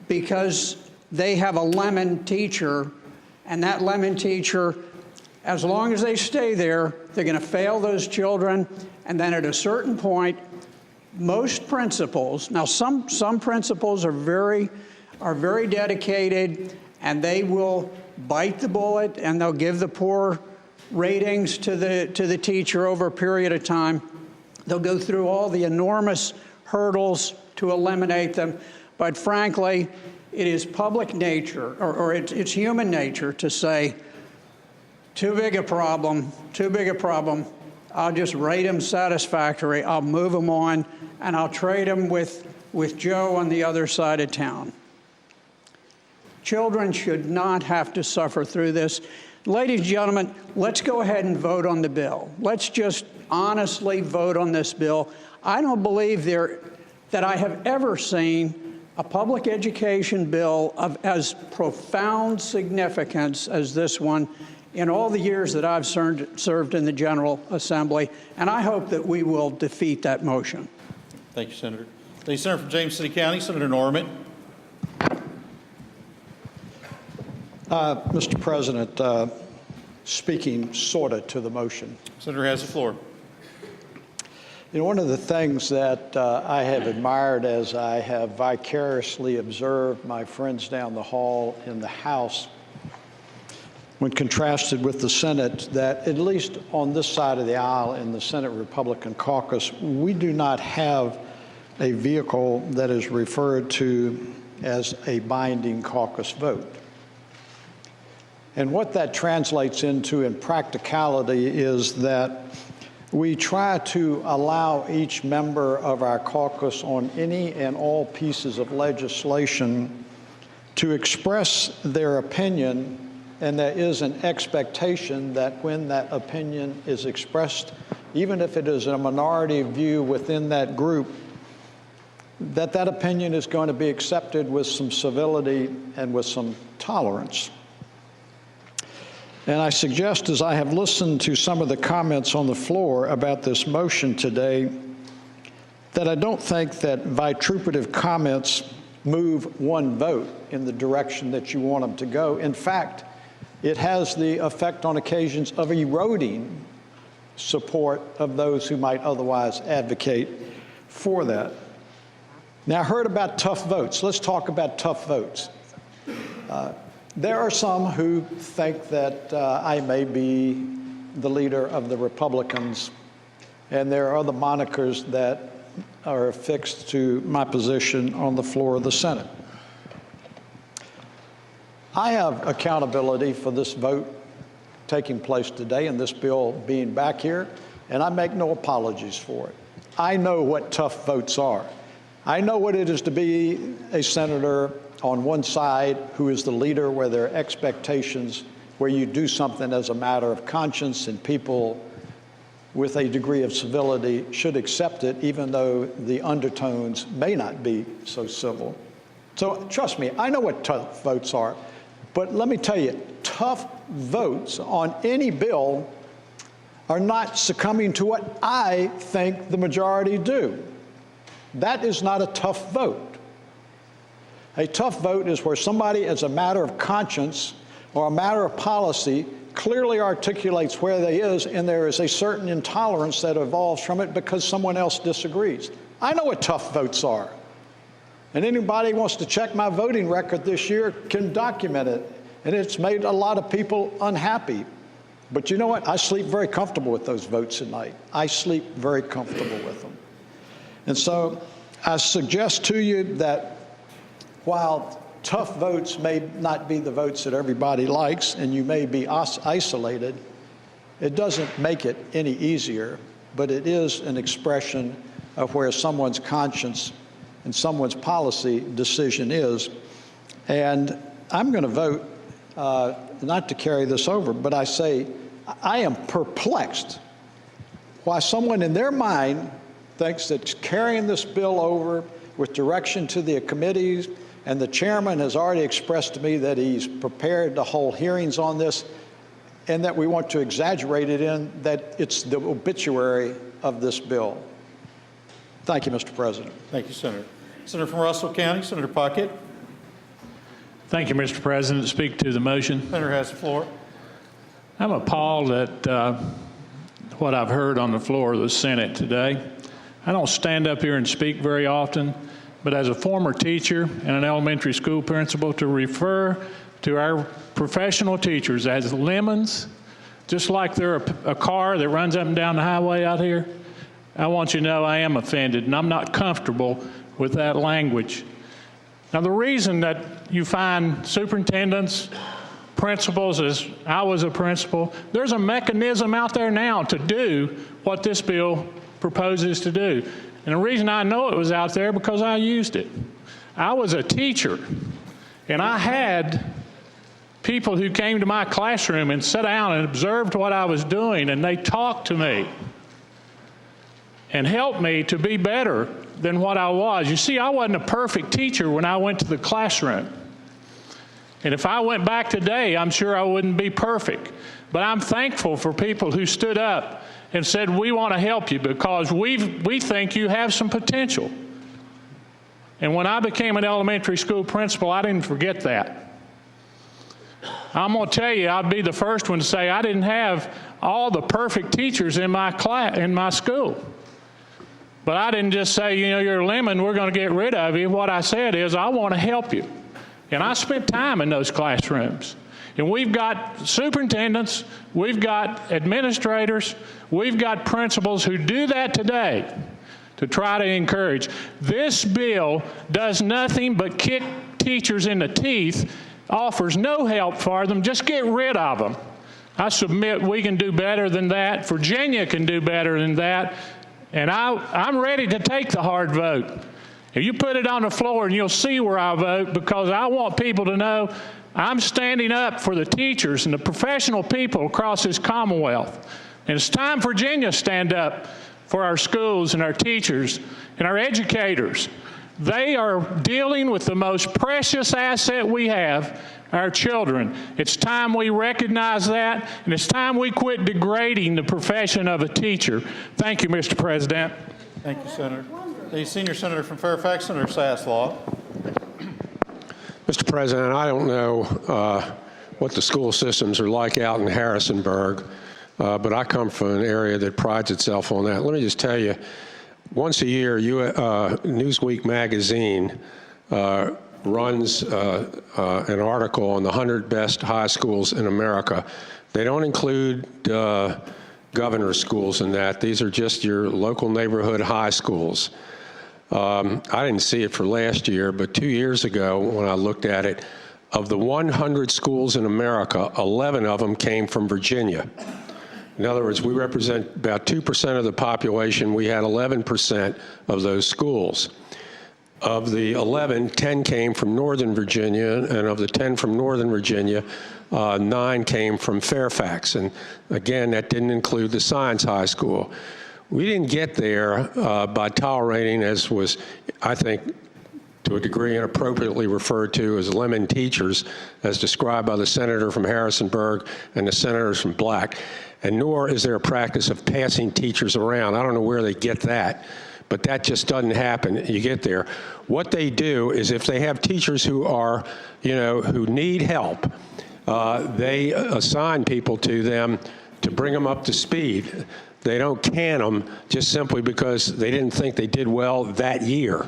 S18: because they have a lemon teacher, and that lemon teacher, as long as they stay there, they're going to fail those children, and then at a certain point, most principals, now some principals are very dedicated, and they will bite the bullet, and they'll give the poor ratings to the teacher over a period of time. They'll go through all the enormous hurdles to eliminate them. But frankly, it is public nature, or it's human nature to say, too big a problem, I'll just rate them satisfactory, I'll move them on, and I'll trade them with Joe on the other side of town. Children should not have to suffer through this.
S16: Ladies and gentlemen, let's go ahead and vote on the bill. Let's just honestly vote on this bill. I don't believe that I have ever seen a public education bill of as profound significance as this one in all the years that I've served in the General Assembly, and I hope that we will defeat that motion.
S1: Thank you, Senator. The Senator from James City County, Senator Norman.
S22: Mr. President, speaking sort of to the motion.
S1: Senator has the floor.
S22: You know, one of the things that I have admired as I have vicariously observed my friends down the hall in the House, when contrasted with the Senate, that at least on this side of the aisle in the Senate Republican caucus, we do not have a vehicle that is referred to as a binding caucus vote. And what that translates into in practicality is that we try to allow each member of our caucus on any and all pieces of legislation to express their opinion, and there is an expectation that when that opinion is expressed, even if it is a minority view within that group, that that opinion is going to be accepted with some civility and with some tolerance. And I suggest, as I have listened to some of the comments on the floor about this motion today, that I don't think that vituperative comments move one vote in the direction that you want them to go. In fact, it has the effect on occasions of eroding support of those who might otherwise advocate for that. Now, I heard about tough votes. Let's talk about tough votes. There are some who think that I may be the leader of the Republicans, and there are other monikers that are affixed to my position on the floor of the Senate. I have accountability for this vote taking place today and this bill being back here, and I make no apologies for it. I know what tough votes are. I know what it is to be a senator on one side who is the leader, where there are expectations, where you do something as a matter of conscience, and people with a degree of civility should accept it, even though the undertones may not be so civil. So trust me, I know what tough votes are, but let me tell you, tough votes on any bill are not succumbing to what I think the majority do. That is not a tough vote. A tough vote is where somebody, as a matter of conscience or a matter of policy, clearly articulates where they is, and there is a certain intolerance that evolves from it because someone else disagrees. I know what tough votes are. And anybody who wants to check my voting record this year can document it. And it's made a lot of people unhappy. But you know what? I sleep very comfortable with those votes at night. I sleep very comfortable with them. And so I suggest to you that while tough votes may not be the votes that everybody likes, and you may be isolated, it doesn't make it any easier, but it is an expression of where someone's conscience and someone's policy decision is. And I'm going to vote not to carry this over, but I say I am perplexed why someone in their mind thinks that carrying this bill over with direction to the committees, and the chairman has already expressed to me that he's prepared to hold hearings on this, and that we want to exaggerate it in that it's the obituary of this bill. Thank you, Mr. President.
S1: Thank you, Senator. Senator from Russell County, Senator Puckett.
S8: Thank you, Mr. President. Speak to the motion.
S1: Senator has the floor.
S8: I'm appalled at what I've heard on the floor of the Senate today. I don't stand up here and speak very often, but as a former teacher and an elementary school principal, to refer to our professional teachers as lemons, just like they're a car that runs up and down the highway out here, I want you to know I am offended, and I'm not comfortable with that language. Now, the reason that you find superintendents, principals, as I was a principal, there's a mechanism out there now to do what this bill proposes to do. And the reason I know it was out there because I used it. I was a teacher, and I had people who came to my classroom and sat down and observed what I was doing, and they talked to me and helped me to be better than what I was. You see, I wasn't a perfect teacher when I went to the classroom. And if I went back today, I'm sure I wouldn't be perfect. But I'm thankful for people who stood up and said, we want to help you because we think you have some potential. And when I became an elementary school principal, I didn't forget that. I'm going to tell you, I'd be the first one to say I didn't have all the perfect teachers in my class, in my school. But I didn't just say, you know, you're a lemon, we're going to get rid of you. What I said is, I want to help you. And I spent time in those classrooms. And we've got superintendents, we've got administrators, we've got principals who do that today to try to encourage. This bill does nothing but kick teachers in the teeth, offers no help for them, just get rid of them. I submit we can do better than that. Virginia can do better than that. And I'm ready to take the hard vote. If you put it on the floor and you'll see where I vote, because I want people to know I'm standing up for the teachers and the professional people across this Commonwealth. And it's time Virginia stand up for our schools and our teachers and our educators. They are dealing with the most precious asset we have, our children. It's time we recognize that, and it's time we quit degrading the profession of a teacher. Thank you, Mr. President.
S1: Thank you, Senator. The senior senator from Fairfax, Senator Saslaw.
S17: Mr. President, I don't know what the school systems are like out in Harrisonburg, but I come from an area that prides itself on that. Let me just tell you, once a year, Newsweek magazine runs an article on the 100 best high schools in America. They don't include governor's schools in that. These are just your local neighborhood high schools. I didn't see it for last year, but 2 years ago when I looked at it, of the 100 schools in America, 11 of them came from Virginia. In other words, we represent about 2% of the population. We had 11% of those schools. Of the 11, 10 came from Northern Virginia, and of the 10 from Northern Virginia, 9 came from Fairfax. And again, that didn't include the Science High School. We didn't get there by tolerating, as was, I think, to a degree inappropriately referred to as lemon teachers, as described by the senator from Harrisonburg and the senators from Black. And nor is there a practice of passing teachers around. I don't know where they get that, but that just doesn't happen. You get there. What they do is if they have teachers who are, who need help, they assign people to them to bring them up to speed. They don't can them just simply because they didn't think they did well that year.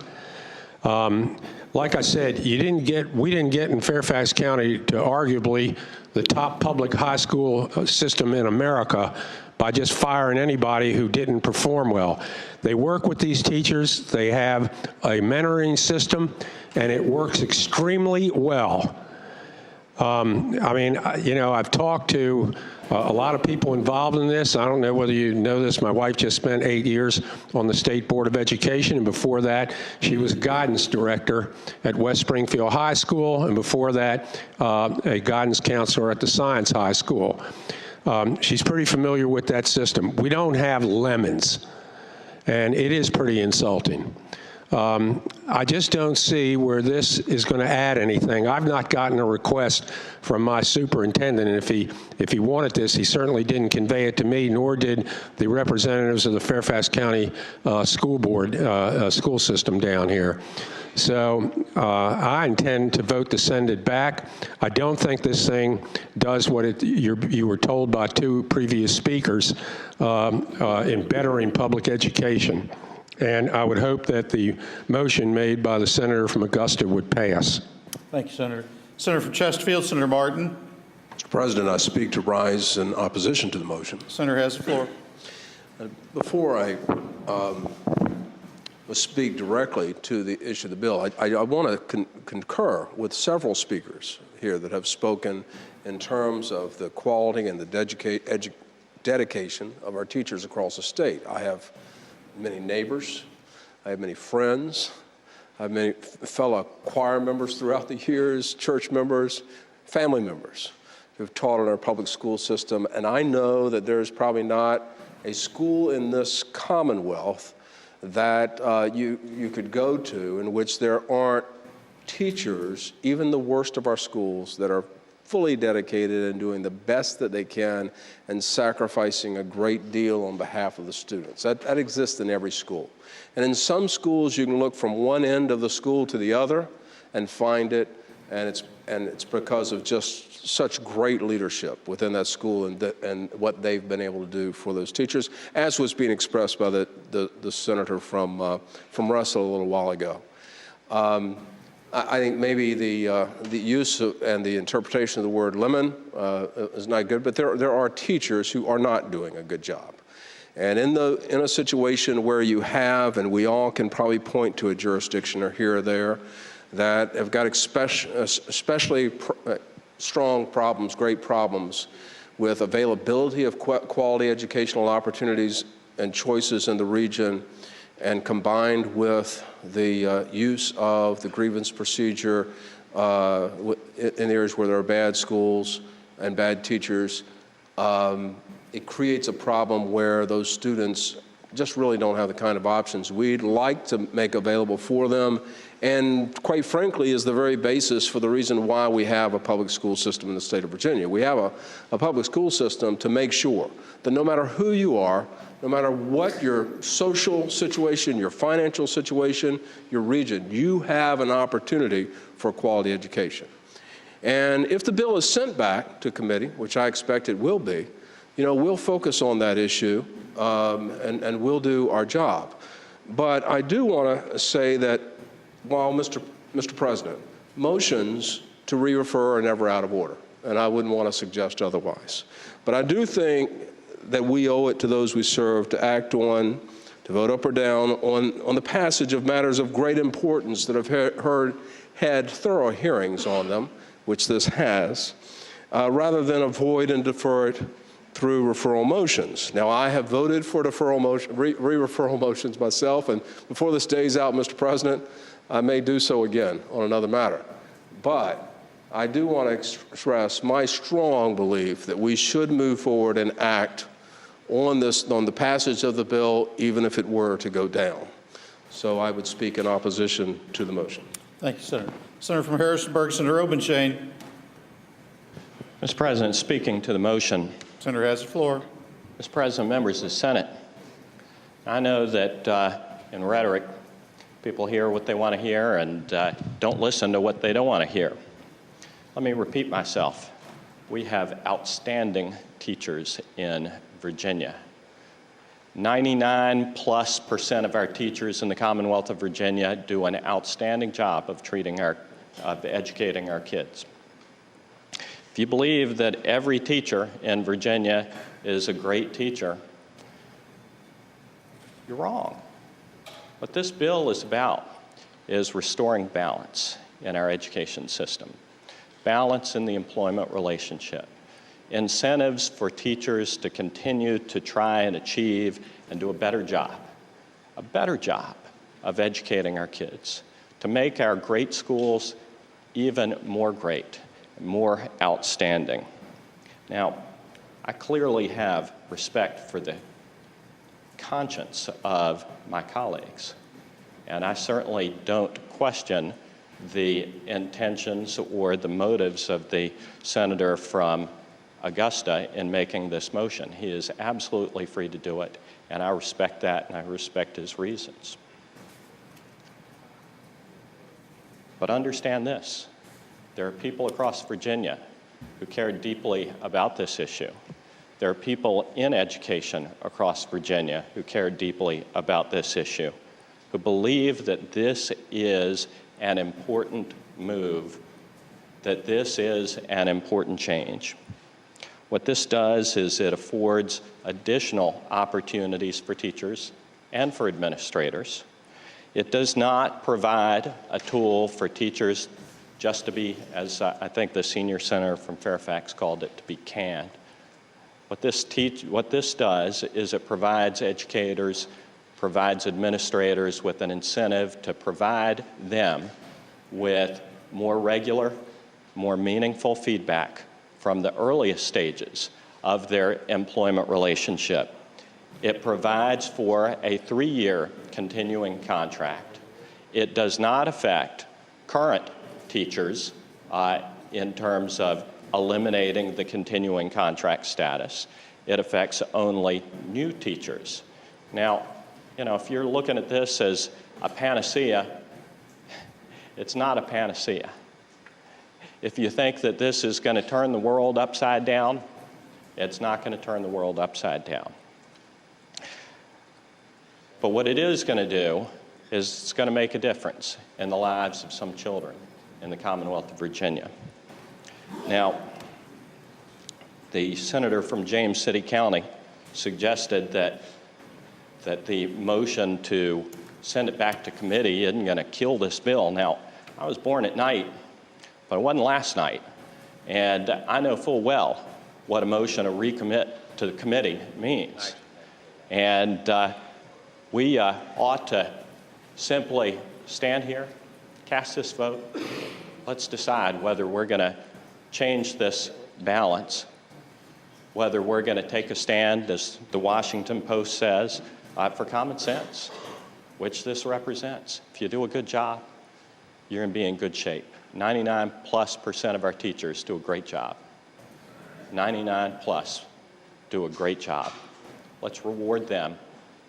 S17: Like I said, we didn't get in Fairfax County to arguably the top public high school system in America by just firing anybody who didn't perform well. They work with these teachers. They have a mentoring system, and it works extremely well. I've talked to a lot of people involved in this. I don't know whether you know this. My wife just spent 8 years on the State Board of Education, and before that, she was guidance director at West Springfield High School, and before that, a guidance counselor at the Science High School. She's pretty familiar with that system. We don't have lemons, and it is pretty insulting. I just don't see where this is going to add anything. I've not gotten a request from my superintendent, and if he wanted this, he certainly didn't convey it to me, nor did the representatives of the Fairfax County School Board, school system down here. So I intend to vote to send it back. I don't think this thing does what you were told by 2 previous speakers in bettering public education. And I would hope that the motion made by the senator from Augusta would pass.
S1: Thank you, Senator. Senator from Chesterfield, Senator Martin.
S10: Mr. President, I speak to rise in opposition to the motion.
S1: Senator has the floor.
S10: Before I speak directly to the issue of the bill, I want to concur with several speakers here that have spoken in terms of the quality and the dedication of our teachers across the state. I have many neighbors, I have many friends, I have many fellow choir members throughout the years, church members, family members who've taught in our public school system, and I know that there's probably not a school in this Commonwealth that you could go to in which there aren't teachers, even the worst of our schools, that are fully dedicated and doing the best that they can and sacrificing a great deal on behalf of the students. That exists in every school. And in some schools, you can look from one end of the school to the other and find it, and it's because of just such great leadership within that school and what they've been able to do for those teachers, as was being expressed by the senator from Russell a little while ago. I think maybe the use and the interpretation of the word lemon is not good, but there are teachers who are not doing a good job. And in a situation where you have, and we all can probably point to a jurisdiction or here or there, that have got especially strong problems, great problems with availability of quality educational opportunities and choices in the region, and combined with the use of the grievance procedure in areas where there are bad schools and bad teachers, it creates a problem where those students just really don't have the kind of options we'd like to make available for them, and quite frankly is the very basis for the reason why we have a public school system in the state of Virginia. We have a public school system to make sure that no matter who you are, no matter what your social situation, your financial situation, your region, you have an opportunity for quality education. And if the bill is sent back to committee, which I expect it will be, we'll focus on that issue and we'll do our job. But I do want to say that while, Mr. President, motions to re-refer are never out of order, and I wouldn't want to suggest otherwise. But I do think that we owe it to those we serve to act on, to vote up or down on the passage of matters of great importance that have had thorough hearings on them, which this has, rather than avoid and defer it through referral motions. Now, I have voted for deferral motion, re-referral motions myself, and before this day's out, Mr. President, I may do so again on another matter. But I do want to express my strong belief that we should move forward and act on the passage of the bill, even if it were to go down. So I would speak in opposition to the motion.
S1: Thank you, Senator. Senator from Harrisonburg, Senator Obenshain.
S12: Mr. President, speaking to the motion.
S1: Senator has the floor.
S12: Mr. President, members of the Senate, I know that in rhetoric, people hear what they want to hear and don't listen to what they don't want to hear. Let me repeat myself. We have outstanding teachers in Virginia. 99+% of our teachers in the Commonwealth of Virginia do an outstanding job of educating our kids. If you believe that every teacher in Virginia is a great teacher, you're wrong. What this bill is about is restoring balance in our education system, balance in the employment relationship, incentives for teachers to continue to try and achieve and do a better job of educating our kids, to make our great schools even more great, more outstanding. Now, I clearly have respect for the conscience of my colleagues, and I certainly don't question the intentions or the motives of the senator from Augusta in making this motion. He is absolutely free to do it, and I respect that, and I respect his reasons. But understand this, there are people across Virginia who care deeply about this issue. There are people in education across Virginia who care deeply about this issue, who believe that this is an important move, that this is an important change. What this does is it affords additional opportunities for teachers and for administrators. It does not provide a tool for teachers just to be, as I think the senior senator from Fairfax called it, to be canned. What this does is it provides educators, provides administrators with an incentive to provide them with more regular more meaningful feedback from the earliest stages of their employment relationship. It provides for a 3-year continuing contract. It does not affect current teachers in terms of eliminating the continuing contract status. It affects only new teachers. Now, if you're looking at this as a panacea, it's not a panacea. If you think that this is going to turn the world upside down, it's not going to turn the world upside down. But what it is going to do is it's going to make a difference in the lives of some children in the Commonwealth of Virginia. Now, the senator from James City County suggested that the motion to send it back to committee isn't going to kill this bill. Now, I was born at night, but it wasn't last night. And I know full well what a motion to recommit to the committee means. And we ought to simply stand here, cast this vote. Let's decide whether we're going to change this balance, whether we're going to take a stand, as the Washington Post says, for common sense, which this represents. If you do a good job, you're going to be in good shape. 99+% of our teachers do a great job. 99+ do a great job. Let's reward them.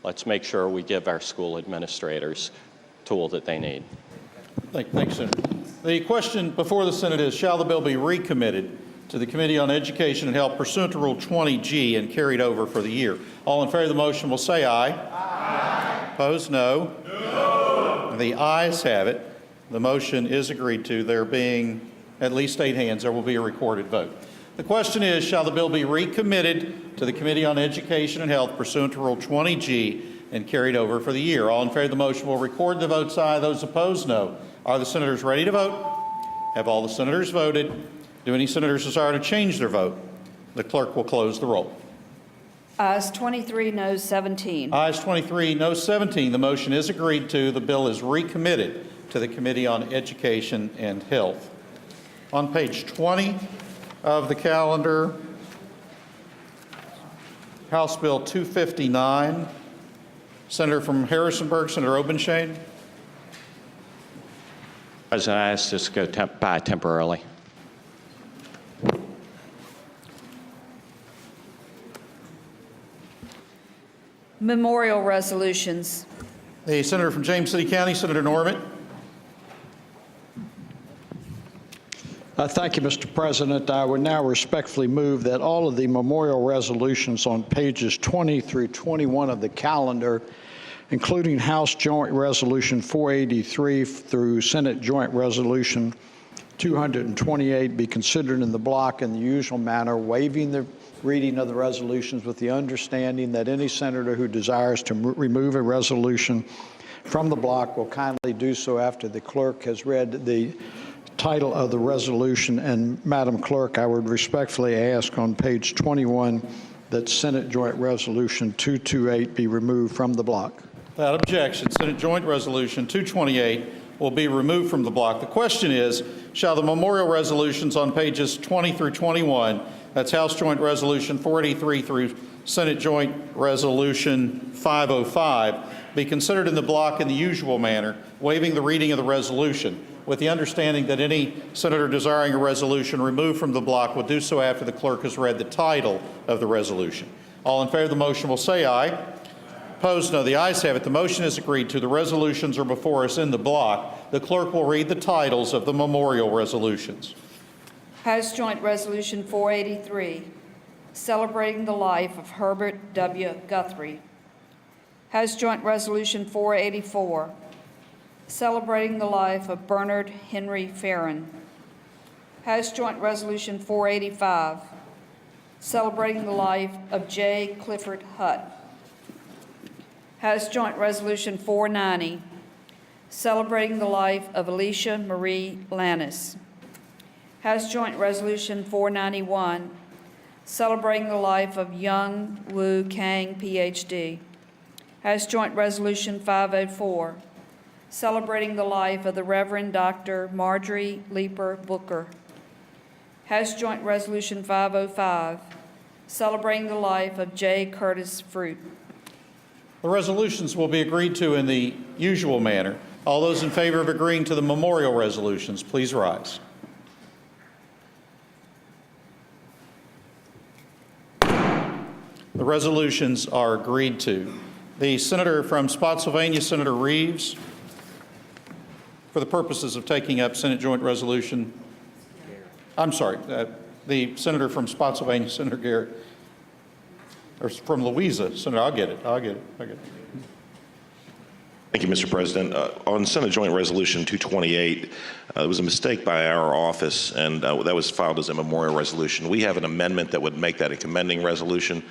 S12: Let's make sure we give our school administrators the tool that they need.
S1: Thanks, Senator. The question before the Senate is, shall the bill be recommitted to the Committee on Education and Health pursuant to Rule 20G and carried over for the year? All in favor of the motion will say aye. Aye. Opposed, no. No. The ayes have it. The motion is agreed to. There being at least 8 hands, there will be a recorded vote. The question is, shall the bill be recommitted to the Committee on Education and Health pursuant to Rule 20G and carried over for the year? All in favor of the motion will record the votes aye. Those opposed, no. Are the senators ready to vote? Have all the senators voted? Do any senators desire to change their vote? The clerk will close the roll.
S6: Ayes 23, noes 17.
S1: Ayes 23, noes 17. The motion is agreed to. The bill is recommitted to the Committee on Education and Health. On page 20 of the calendar, House Bill 259, Senator from Harrisonburg, Senator Obenshain.
S12: President, I asked this to go by temporarily.
S6: Memorial resolutions.
S1: The senator from James City County, Senator Norman.
S16: Thank you, Mr. President. I would now respectfully move that all of the memorial resolutions on pages 20 through 21 of the calendar, including House Joint Resolution 483 through Senate Joint Resolution 228, be considered in the block in the usual manner, waiving the reading of the resolutions with the understanding that any senator who desires to remove a resolution from the block will kindly do so after the clerk has read the title of the resolution. And Madam Clerk, I would respectfully ask on page 21 that Senate Joint Resolution 228 be removed from the block.
S1: Without objection, Senate Joint Resolution 228 will be removed from the block. The question is, shall the memorial resolutions on pages 20 through 21, that's House Joint Resolution 483 through Senate Joint Resolution 505, be considered in the block in the usual manner, waiving the reading of the resolution, with the understanding that any senator desiring a resolution removed from the block will do so after the clerk has read the title of the resolution. All in favor of the motion will say aye. Opposed, no. The ayes have it. The motion is agreed to. The resolutions are before us in the block. The clerk will read the titles of the memorial resolutions.
S6: House Joint Resolution 483, celebrating the life of Herbert W. Guthrie. House Joint Resolution 484, celebrating the life of Bernard Henry Farron. House Joint Resolution 485, celebrating the life of J. Clifford Hutt. House Joint Resolution 490, celebrating the life of Alicia Marie Lannis. House Joint Resolution 491, celebrating the life of Young Woo Kang, Ph.D. House Joint Resolution 504, celebrating the life of the Reverend Dr. Marjorie Leeper Booker. House Joint Resolution 505, celebrating the life of J. Curtis Fruit.
S1: The resolutions will be agreed to in the usual manner. All those in favor of agreeing to the memorial resolutions, please rise. The resolutions are agreed to. The senator from Spotsylvania, Senator Reeves, for the purposes of taking up Senate Joint Resolution, the senator from Spotsylvania, Senator Garrett, or from Louisa, Senator, I'll get it.
S11: Thank you, Mr. President. On Senate Joint Resolution 228, there was a mistake by our office, and that was filed as a memorial resolution. We have an amendment that would make that a commending resolution.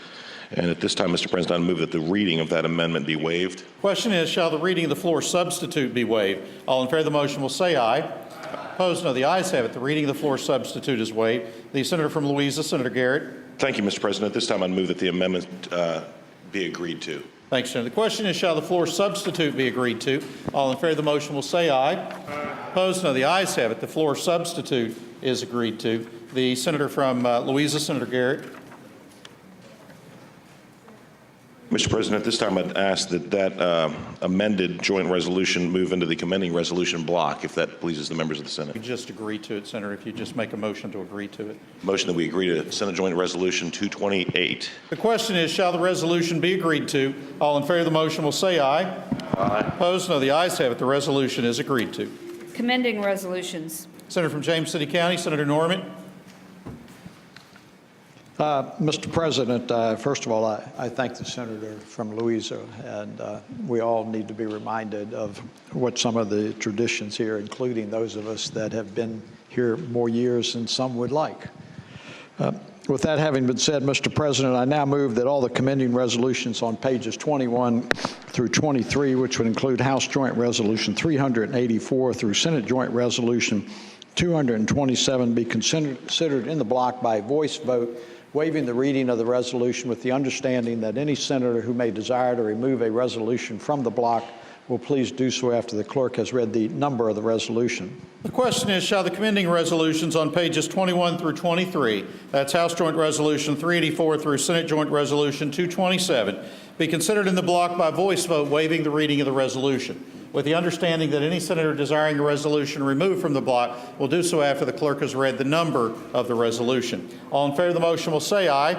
S11: And at this time, Mr. President, I move that the reading of that amendment be waived.
S1: Question is, shall the reading of the floor substitute be waived? All in favor of the motion will say aye. Opposed, no. The ayes have it. The reading of the floor substitute is waived. The senator from Louisa, Senator Garrett.
S11: Thank you, Mr. President. At this time, I move that the amendment be agreed to.
S1: Thanks, Senator. The question is, shall the floor substitute be agreed to? All in favor of the motion will say aye. Opposed, no. The ayes have it. The floor substitute is agreed to. The senator from Louisa, Senator Garrett.
S11: Mr. President, at this time, I'd ask that amended joint resolution move into the commending resolution block, if that pleases the members of the Senate.
S1: You just agree to it, Senator, if you just make a motion to agree to it.
S11: Motion that we agree to Senate Joint Resolution 228.
S1: The question is, shall the resolution be agreed to? All in favor of the motion will say aye. Aye. Opposed, no. The ayes have it. The resolution is agreed to.
S6: Commending resolutions.
S1: Senator from James City County, Senator Norman.
S22: Mr. President, first of all, I thank the senator from Louisa, and we all need to be reminded of what some of the traditions here, including those of us that have been here more years than some would like. With that having been said, Mr. President, I now move that all the commending resolutions on pages 21 through 23, which would include House Joint Resolution 384 through Senate Joint Resolution 227, be considered in the block by voice vote, waiving the reading of the resolution with the understanding that any senator who may desire to remove a resolution from the block will please do so after the clerk has read the number of the resolution.
S1: The question is, shall the commending resolutions on pages 21 through 23, that's House Joint Resolution 384 through Senate Joint Resolution 227, be considered in the block by voice vote, waiving the reading of the resolution, with the understanding that any senator desiring a resolution removed from the block will do so after the clerk has read the number of the resolution. All in favor of the motion will say aye.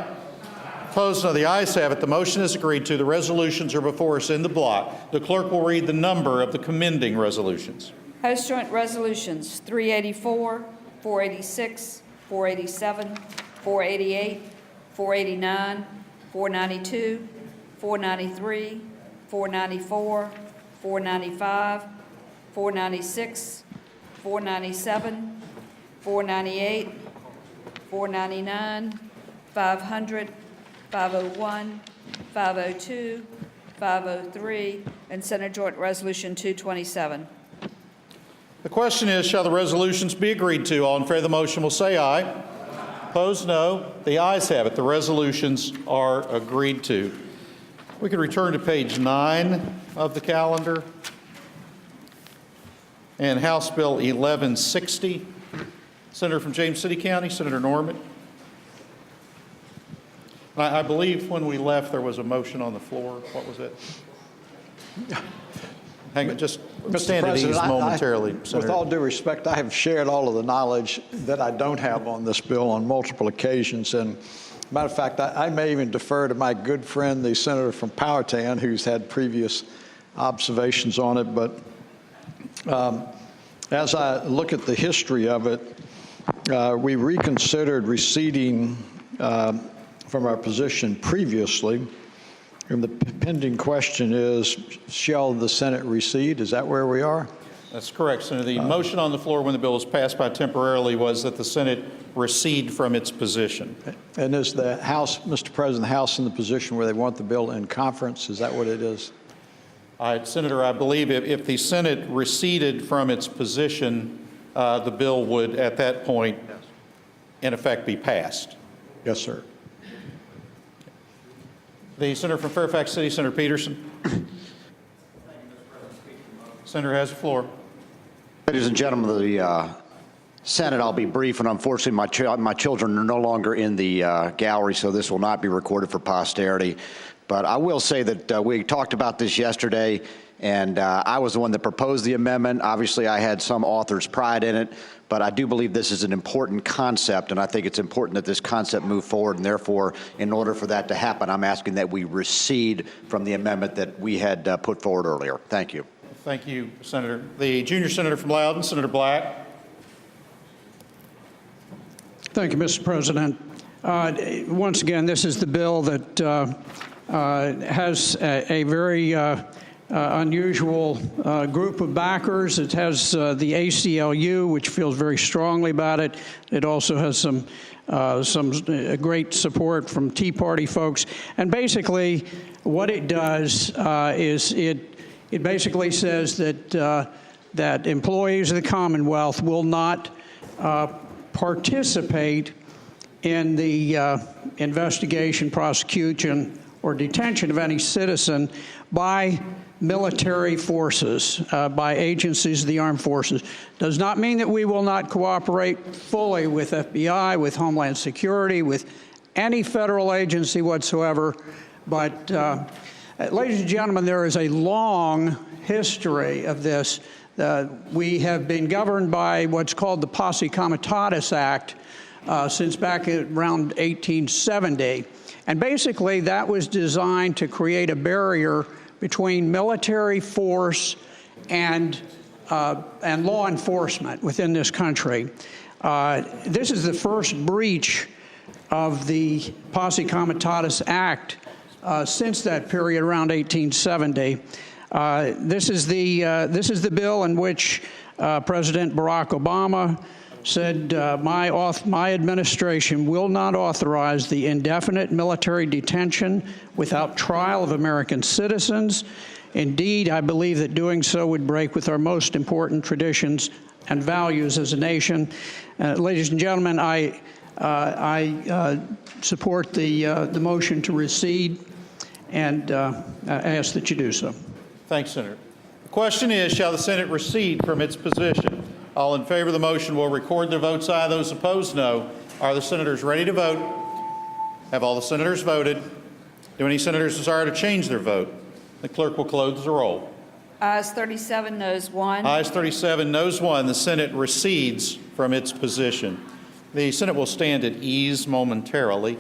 S1: Opposed, no. The ayes have it. The motion is agreed to. The resolutions are before us in the block. The clerk will read the number of the commending resolutions.
S6: House Joint Resolutions 384, 486, 487, 488, 489, 492, 493, 494, 495, 496, 497, 498, 499, 500, 501, 502, 503, and Senate Joint Resolution 227.
S1: The question is, shall the resolutions be agreed to? All in favor of the motion will say aye. Opposed, no. The ayes have it. The resolutions are agreed to. We can return to page 9 of the calendar and House Bill 1160. Senator from James City County, Senator Norman. I believe when we left there was a motion on the floor. What was it? Hang on, just stand at ease momentarily, Senator.
S22: With all due respect, I have shared all of the knowledge that I don't have on this bill on multiple occasions. And matter of fact, I may even defer to my good friend, the senator from Powhatan, who's had previous observations on it. But as I look at the history of it, we reconsidered receding from our position previously. And the pending question is, shall the Senate recede? Is that where we are?
S1: That's correct, Senator. The motion on the floor when the bill was passed by temporarily was that the Senate recede from its position.
S22: And is the House, Mr. President, the House in the position where they want the bill in conference? Is that what it is?
S1: Senator, I believe if the Senate receded from its position, the bill would, at that point, in effect, be passed.
S22: Yes, sir.
S1: The senator from Fairfax City, Senator Peterson. Senator has the floor.
S13: Ladies and gentlemen of the Senate, I'll be brief, and unfortunately my children are no longer in the gallery, so this will not be recorded for posterity. But I will say that we talked about this yesterday, and I was the one that proposed the amendment. Obviously, I had some author's pride in it, but I do believe this is an important concept, and I think it's important that this concept move forward, and therefore, in order for that to happen, I'm asking that we recede from the amendment that we had put forward earlier. Thank you.
S1: Thank you, Senator. The junior senator from Loudoun, Senator Black.
S16: Thank you, Mr. President. Once again, this is the bill that has a very unusual group of backers. It has the ACLU, which feels very strongly about it. It also has some great support from Tea Party folks. And basically, what it does is it basically says that that employees of the Commonwealth will not participate in the investigation, prosecution, or detention of any citizen by military forces, by agencies of the armed forces. Does not mean that we will not cooperate fully with FBI, with Homeland Security, with any federal agency whatsoever. But, ladies and gentlemen, there is a long history of this. We have been governed by what's called the Posse Comitatus Act since back around 1870. And basically, that was designed to create a barrier between military force and law enforcement within this country. This is the first breach of the Posse Comitatus Act since that period around 1870. This is the bill in which President Barack Obama said, my administration will not authorize the indefinite military detention without trial of American citizens. Indeed, I believe that doing so would break with our most important traditions and values as a nation. Ladies and gentlemen, I support the motion to recede, and I ask that you do so.
S1: Thanks, Senator. The question is, shall the Senate recede from its position? All in favor of the motion will record their votes aye. Those opposed, no. Are the senators ready to vote? Have all the senators voted? Do any senators desire to change their vote? The clerk will close the roll.
S6: Ayes 37, noes 1.
S1: Ayes 37, noes 1. The Senate recedes from its position. The Senate will stand at ease momentarily.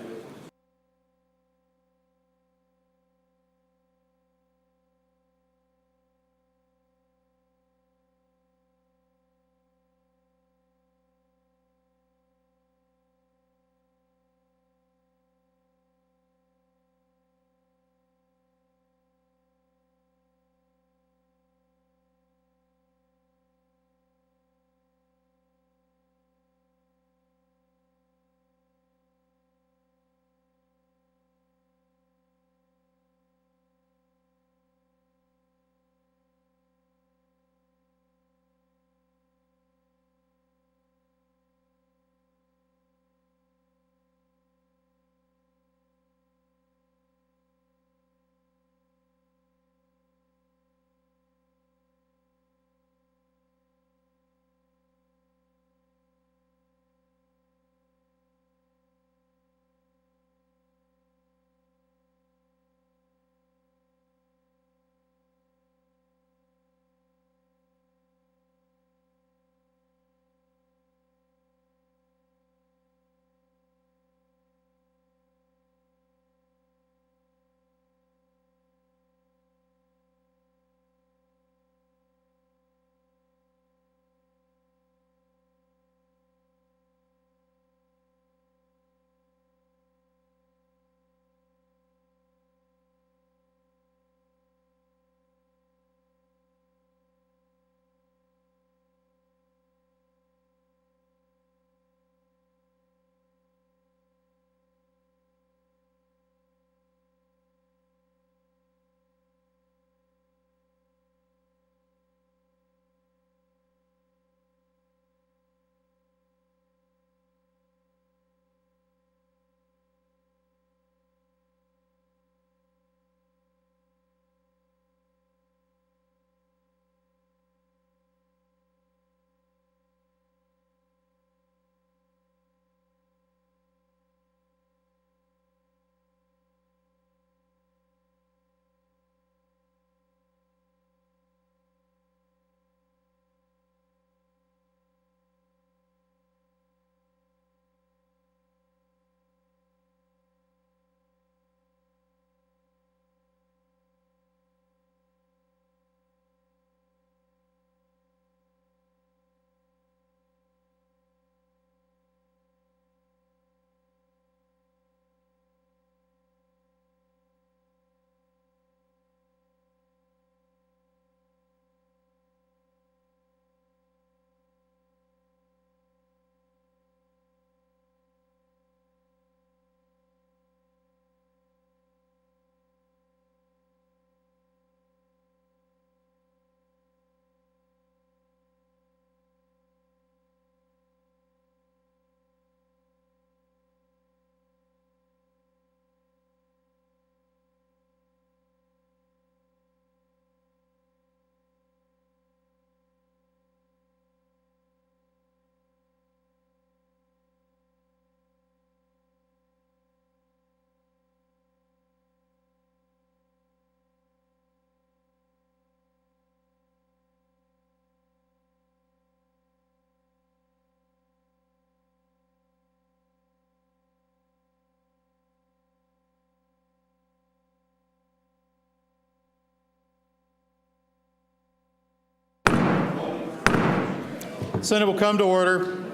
S1: The Senate will come to order.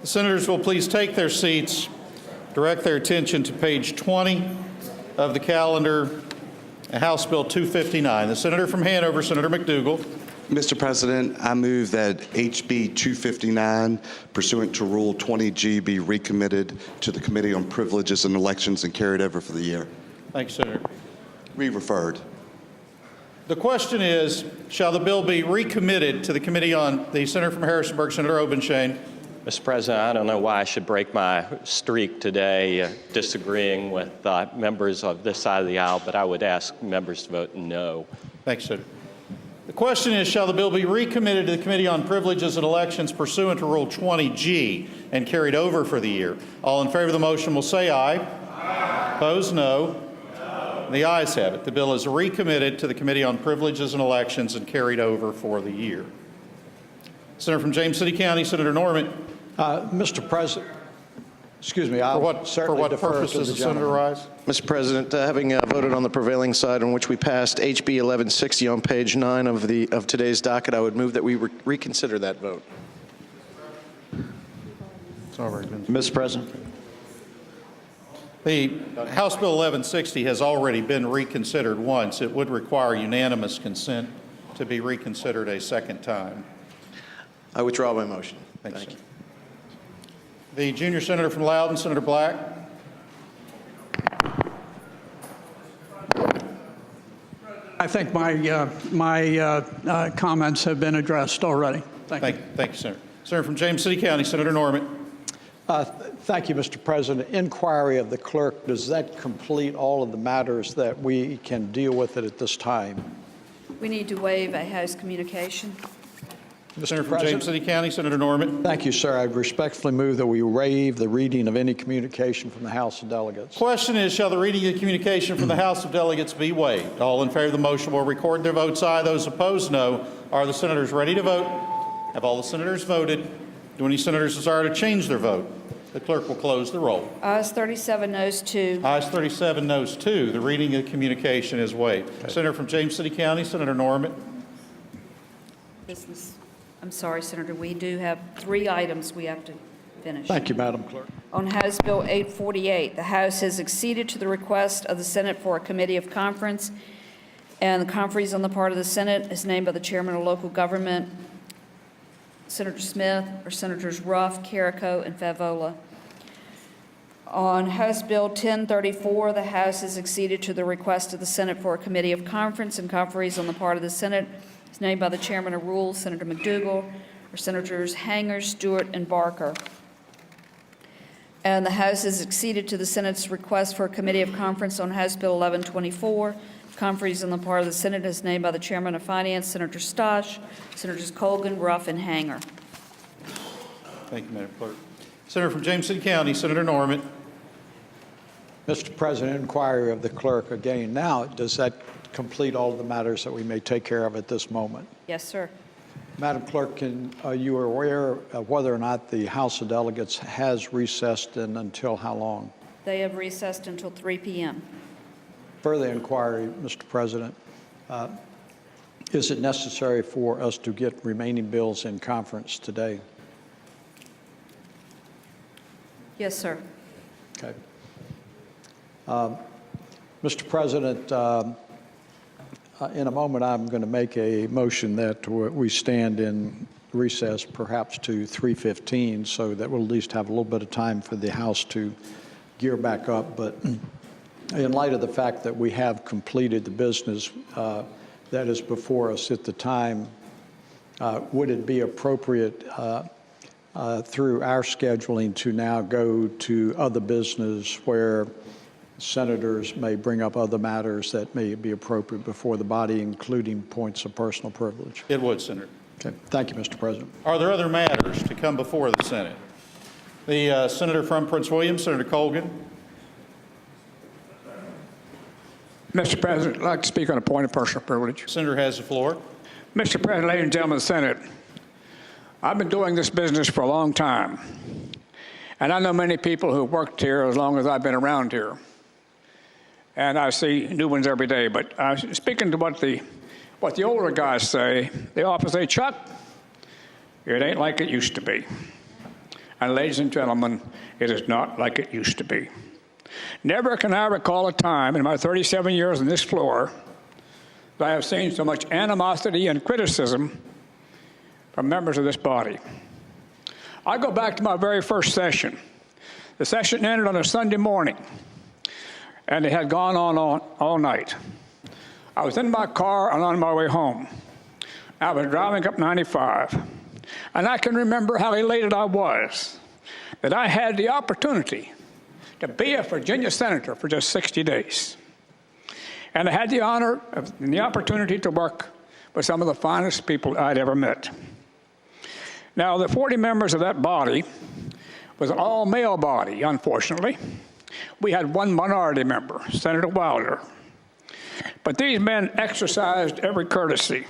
S1: The senators will please take their seats, direct their attention to page 20 of the calendar, House Bill 259. The senator from Hanover, Senator McDougal.
S7: Mr. President, I move that HB 259, pursuant to Rule 20G, be recommitted to the Committee on Privileges and Elections and carried over for the year.
S1: Thank you, Senator.
S7: Re-referred.
S1: The question is, shall the bill be recommitted to the Committee on, the Senator from Harrisonburg, Senator Obenshain?
S12: Mr. President, I don't know why I should break my streak today disagreeing with members of this side of the aisle, but I would ask members to vote no.
S1: Thanks, Senator. The question is, shall the bill be recommitted to the Committee on Privileges and Elections pursuant to Rule 20G and carried over for the year? All in favor of the motion will say aye. Aye. Opposed, no. No. The ayes have it. The bill is recommitted to the Committee on Privileges and Elections and carried over for the year. Senator from James City County, Senator Norman.
S22: Mr. President, excuse me, I'll
S1: for what purpose does the senator rise?
S14: Mr. President, having voted on the prevailing side on which we passed HB 1160 on page 9 of today's docket, I would move that we reconsider that vote.
S1: It's already been.
S12: Mr. President.
S1: The House Bill 1160 has already been reconsidered once. It would require unanimous consent to be reconsidered a second time.
S14: I withdraw my motion.
S1: Thank you. The junior senator from Loudoun, Senator Black.
S16: I think my comments have been addressed already. Thank you.
S1: Thank you, Senator. Senator from James City County, Senator Norman.
S22: Thank you, Mr. President. Inquiry of the clerk, does that complete all of the matters that we can deal with it at this time?
S6: We need to waive a House communication.
S1: Senator from James City County, Senator Norman.
S22: Thank you, sir. I respectfully move that we waive the reading of any communication from the House of Delegates.
S1: Question is, shall the reading of the communication from the House of Delegates be waived? All in favor of the motion will record their votes aye. Those opposed, no. Are the senators ready to vote? Have all the senators voted? Do any senators desire to change their vote? The clerk will close the roll.
S6: Ayes 37, noes 2.
S1: Ayes 37, noes 2. The reading of the communication is waived. Okay. Senator from James City County, Senator Norman.
S6: I'm sorry, Senator, we do have 3 items we have to finish.
S22: Thank you, Madam Clerk.
S6: On House Bill 848, the House has acceded to the request of the Senate for a committee of conference, and the conferees on the part of the Senate is named by the chairman of local government, Senator Smith, or Senators Ruff, Carrico, and Favola. On House Bill 1034, the House has acceded to the request of the Senate for a committee of conference, and conferees on the part of the Senate is named by the chairman of Rules, Senator McDougal, or Senators Hanger, Stewart, and Barker. And the House has acceded to the Senate's request for a committee of conference on House Bill 1124. Conferees on the part of the Senate is named by the chairman of Finance, Senator Stosh, Senators Colgan, Ruff, and Hanger.
S1: Thank you, Madam Clerk. Senator from James City County, Senator Norman.
S22: Mr. President, inquiry of the clerk again. Now, does that complete all of the matters that we may take care of at this moment?
S6: Yes, sir.
S22: Madam Clerk, are you aware of whether or not the House of Delegates has recessed and until how long?
S6: They have recessed until 3 p.m.
S22: Further inquiry, Mr. President. Is it necessary for us to get remaining bills in conference today?
S6: Yes, sir.
S22: Okay. Mr. President, in a moment I'm going to make a motion that we stand in recess perhaps to 3:15 so that we'll at least have a little bit of time for the House to gear back up. But in light of the fact that we have completed the business that is before us at the time, would it be appropriate through our scheduling to now go to other business where senators may bring up other matters that may be appropriate before the body, including points of personal privilege?
S1: It would, Senator.
S22: Okay. Thank you, Mr. President.
S1: Are there other matters to come before the Senate? The senator from Prince William, Senator Colgan.
S23: Mr. President, I'd like to speak on a point of personal privilege.
S1: Senator has the floor.
S23: Mr. President, ladies and gentlemen of the Senate, I've been doing this business for a long time, and I know many people who worked here as long as I've been around here, and I see new ones every day. But speaking to what the older guys say, they often say, Chuck, It ain't like it used to be. And ladies and gentlemen, it is not like it used to be. Never can I recall a time in my 37 years on this floor that I have seen so much animosity and criticism from members of this body. I go back to my very first session. The session ended on a Sunday morning, and it had gone on all night. I was in my car and on my way home. I was driving up 95, and I can remember how elated I was that I had the opportunity to be a Virginia senator for just 60 days. And I had the honor and the opportunity to work with some of the finest people I'd ever met. Now, the 40 members of that body was an all-male body, unfortunately. We had one minority member, Senator Wilder. But these men exercised every courtesy,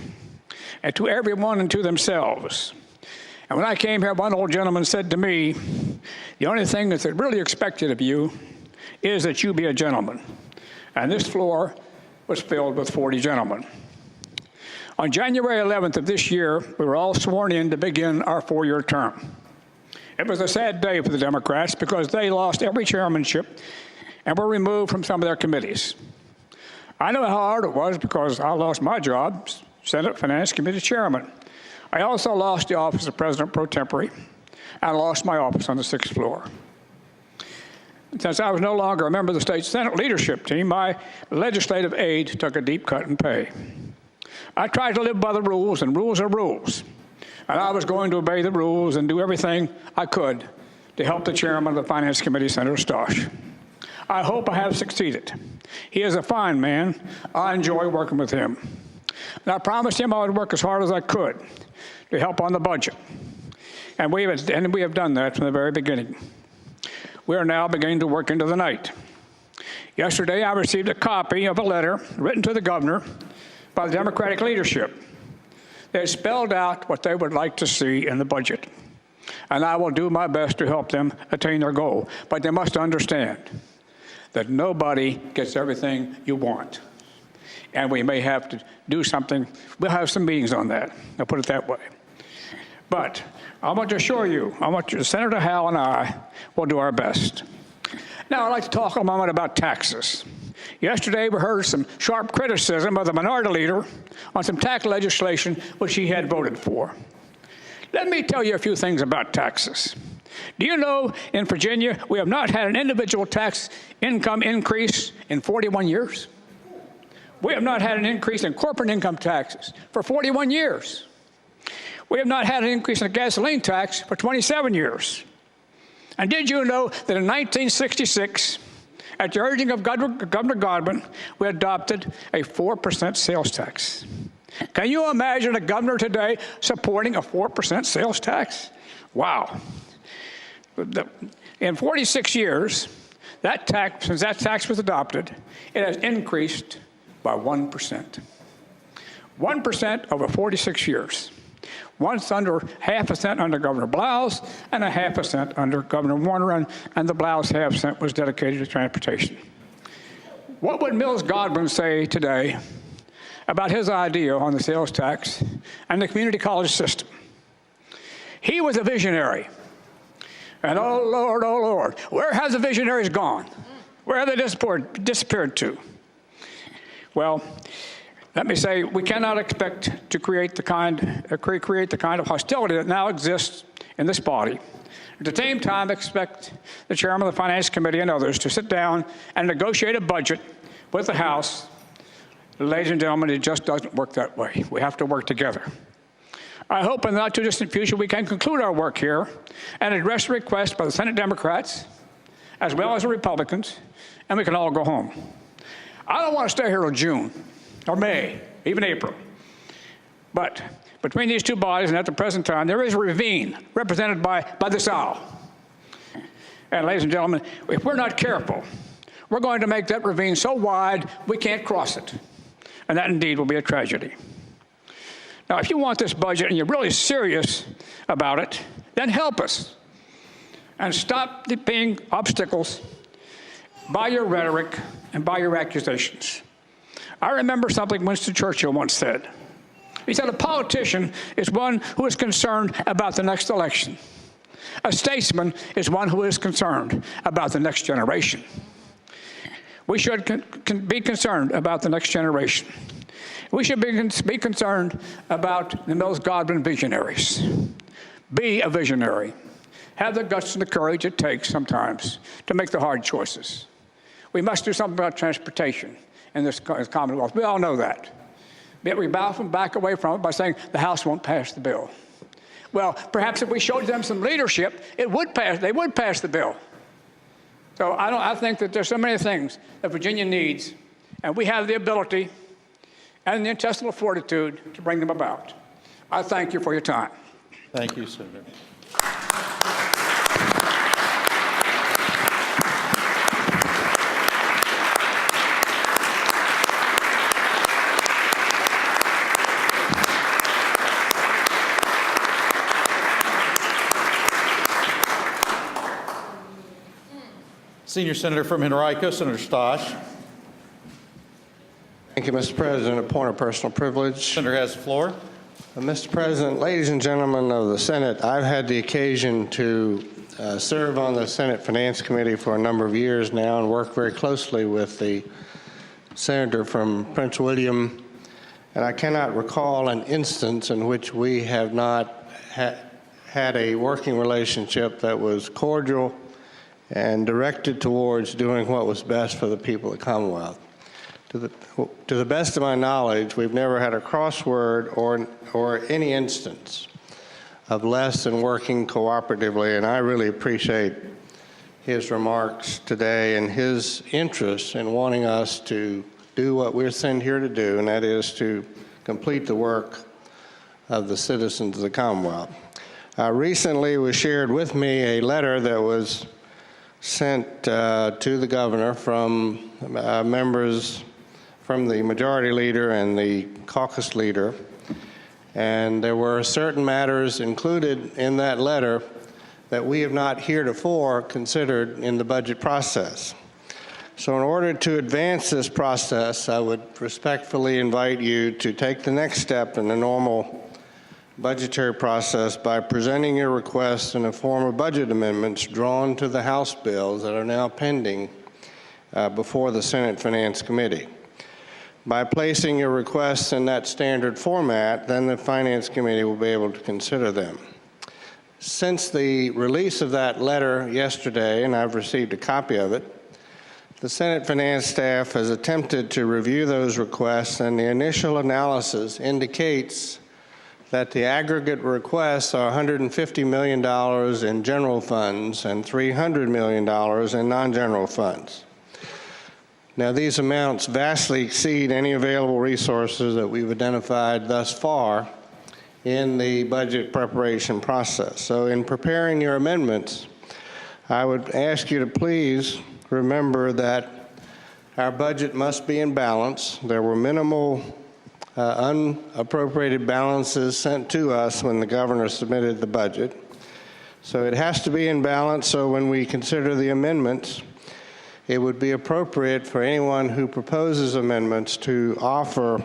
S23: and to everyone and to themselves. And when I came here, one old gentleman said to me, the only thing that's really expected of you is that you be a gentleman. And this floor was filled with 40 gentlemen. On January 11th of this year, we were all sworn in to begin our 4-year term. It was a sad day for the Democrats because they lost every chairmanship and were removed from some of their committees. I know how hard it was because I lost my job, Senate Finance Committee Chairman. I also lost the office of President pro tempore, and I lost my office on the 6th floor. Since I was no longer a member of the state Senate leadership team, my legislative aide took a deep cut in pay. I tried to live by the rules, and rules are rules. And I was going to obey the rules and do everything I could to help the chairman of the Finance Committee, Senator Stosh. I hope I have succeeded. He is a fine man. I enjoy working with him. And I promised him I would work as hard as I could to help on the budget. And we have done that from the very beginning. We are now beginning to work into the night. Yesterday, I received a copy of a letter written to the governor by the Democratic leadership that spelled out what they would like to see in the budget. And I will do my best to help them attain their goal. But they must understand that nobody gets everything you want. And we may have to do something. We'll have some meetings on that. I'll put it that way. But I want to assure you, Senator Howe and I will do our best. Now, I'd like to talk a moment about taxes. Yesterday, we heard some sharp criticism of the minority leader on some tax legislation which he had voted for. Let me tell you a few things about taxes. Do you know in Virginia we have not had an individual tax income increase in 41 years? We have not had an increase in corporate income taxes for 41 years. We have not had an increase in the gasoline tax for 27 years. And did you know that in 1966, at the urging of Governor Godwin, we adopted a 4% sales tax? Can you imagine a governor today supporting a 4% sales tax? Wow. In 46 years, since that tax was adopted, it has increased by 1%. 1% over 46 years. Once under 0.5% under Governor Blouse and 0.5% under Governor Warner, and the Blouse 0.5% was dedicated to transportation. What would Mills Godwin say today about his idea on the sales tax and the community college system? He was a visionary. And oh, Lord, where have the visionaries gone? Where have they disappeared to? Well, let me say, we cannot expect to create the kind of hostility that now exists in this body. At the same time, expect the chairman of the Finance Committee and others to sit down and negotiate a budget with the House. Ladies and gentlemen, it just doesn't work that way. We have to work together. I hope in the not-too-distant future we can conclude our work here and address the request by the Senate Democrats as well as the Republicans, and we can all go home. I don't want to stay here till June or May, even April. But between these two bodies and at the present time, there is a ravine represented by this aisle. And ladies and gentlemen, if we're not careful, we're going to make that ravine so wide we can't cross it. And that indeed will be a tragedy. Now, if you want this budget and you're really serious about it, then help us. And stop being obstacles by your rhetoric and by your accusations. I remember something Winston Churchill once said. He said a politician is one who is concerned about the next election. A statesman is one who is concerned about the next generation. We should be concerned about the next generation. We should be concerned about the Mills Godwin visionaries. Be a visionary. Have the guts and the courage it takes sometimes to make the hard choices. We must do something about transportation in this Commonwealth. We all know that. Yet we back away from it by saying the House won't pass the bill. Well, perhaps if we showed them some leadership, they would pass the bill. So I think that there's so many things that Virginia needs, and we have the ability and the intestinal fortitude to bring them about. I thank you for your time.
S1: Thank you, Senator. Senior Senator from Henrico, Senator Stosh.
S15: Thank you, Mr. President. A point of personal privilege.
S1: Senator has the floor.
S15: Mr. President, ladies and gentlemen of the Senate, I've had the occasion to serve on the Senate Finance Committee for a number of years now and work very closely with the senator from Prince William, and I cannot recall an instance in which we have not had a working relationship that was cordial and directed towards doing what was best for the people of the Commonwealth. To the best of my knowledge, we've never had a crossword or any instance of less than working cooperatively, and I really appreciate his remarks today and his interest in wanting us to do what we're sent here to do, and that is to complete the work of the citizens of the Commonwealth. Recently was shared with me a letter that was sent to the governor from members from the majority leader and the caucus leader, and there were certain matters included in that letter that we have not heretofore considered in the budget process. So in order to advance this process, I would respectfully invite you to take the next step in the normal budgetary process by presenting your requests in the form of budget amendments drawn to the House bills that are now pending before the Senate Finance Committee. By placing your requests in that standard format, then the Finance Committee will be able to consider them. Since the release of that letter yesterday, and I've received a copy of it, the Senate Finance staff has attempted to review those requests, and the initial analysis indicates that the aggregate requests are $150 million in general funds and $300 million in non-general funds. Now, these amounts vastly exceed any available resources that we've identified thus far in the budget preparation process. So in preparing your amendments, I would ask you to please remember that our budget must be in balance. There were minimal unappropriated balances sent to us when the governor submitted the budget. So it has to be in balance, so when we consider the amendments, it would be appropriate for anyone who proposes amendments to offer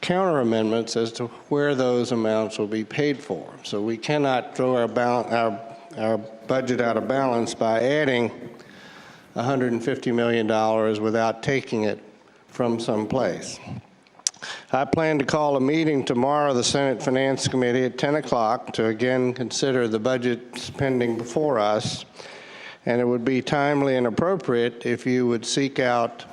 S15: counter amendments as to where those amounts will be paid for. So we cannot throw our budget out of balance by adding $150 million without taking it from someplace. I plan to call a meeting tomorrow, the Senate Finance Committee at 10 o'clock to again consider the budget pending before us, and it would be timely and appropriate if you would seek out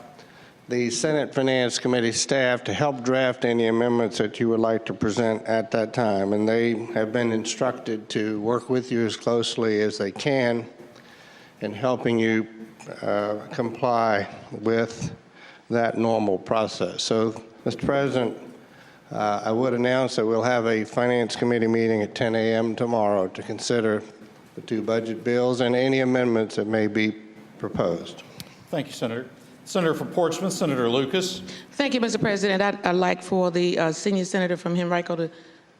S15: the Senate Finance Committee staff to help draft any amendments that you would like to present at that time. And they have been instructed to work with you as closely as they can in helping you comply with that normal process. So, Mr. President, I would announce that we'll have a Finance Committee meeting at 10 a.m. tomorrow to consider the two budget bills and any amendments that may be proposed.
S1: Thank you, Senator. Senator from Portsmouth, Senator Lucas.
S19: Thank you, Mr. President. I'd like for the senior senator from Henrico to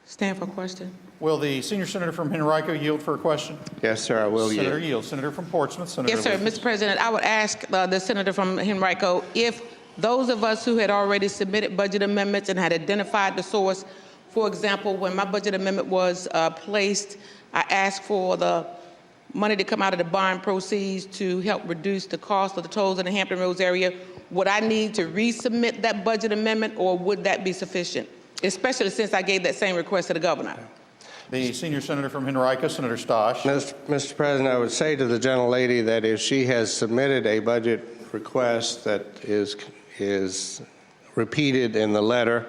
S19: stand for a question.
S1: Will the senior senator from Henrico yield for a question?
S15: Yes, sir, I will
S1: Senator
S15: yield.
S1: yield. Senator from Portsmouth, Senator
S19: Yes, sir.
S1: Lucas.
S19: Mr. President, I would ask the senator from Henrico if those of us who had already submitted budget amendments and had identified the source For example, when my budget amendment was placed, I asked for the money to come out of the bond proceeds to help reduce the cost of the tolls in the Hampton Roads area. Would I need to resubmit that budget amendment, or would that be sufficient? Especially since I gave that same request to the governor.
S1: The senior senator from Henrico, Senator Stosh.
S15: Mr. President, I would say to the gentlelady that if she has submitted a budget request that is repeated in the letter,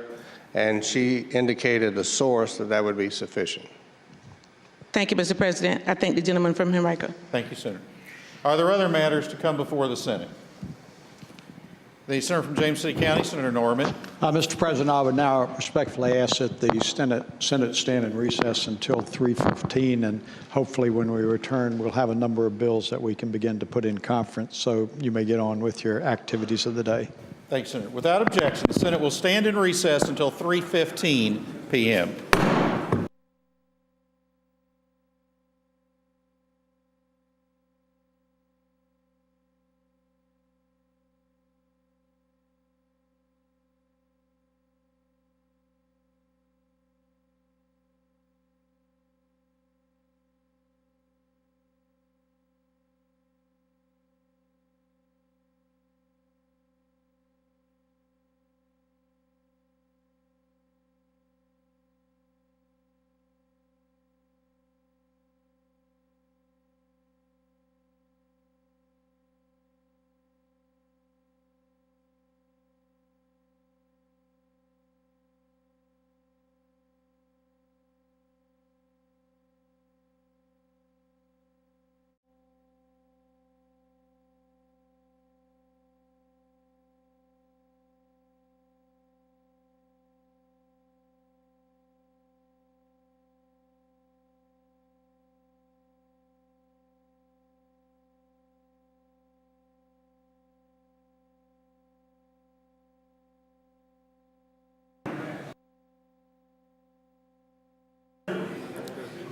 S15: and she indicated the source, that would be sufficient.
S19: Thank you, Mr. President. I thank the gentleman from Henrico.
S1: Thank you, Senator. Are there other matters to come before the Senate? The senator from James City County, Senator Norman.
S22: Mr. President, I would now respectfully ask that the Senate stand in recess until 3:15, and hopefully when we return, we'll have a number of bills that we can begin to put in conference, so you may get on with your activities of the day.
S1: Thank you, Senator. Without objection, the Senate will stand in recess until 3:15 p.m.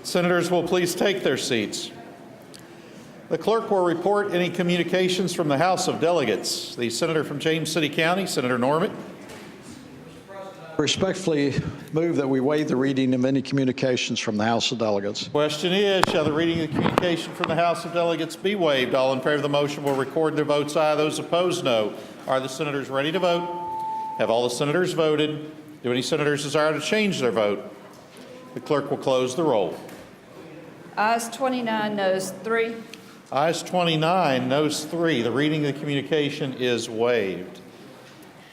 S1: Senators will please take their seats. The clerk will report any communications from the House of Delegates. The senator from James City County, Senator Norman.
S22: Respectfully move that we waive the reading of any communications from the House of Delegates.
S1: Question is, shall the reading of the communication from the House of Delegates be waived? All in favor of the motion will record their votes aye. Those opposed, no. Are the senators ready to vote? Have all the senators voted? Do any senators desire to change their vote? The clerk will close the roll.
S6: Ayes 29, noes 3.
S1: Ayes 29, noes 3. The reading of the communication is waived.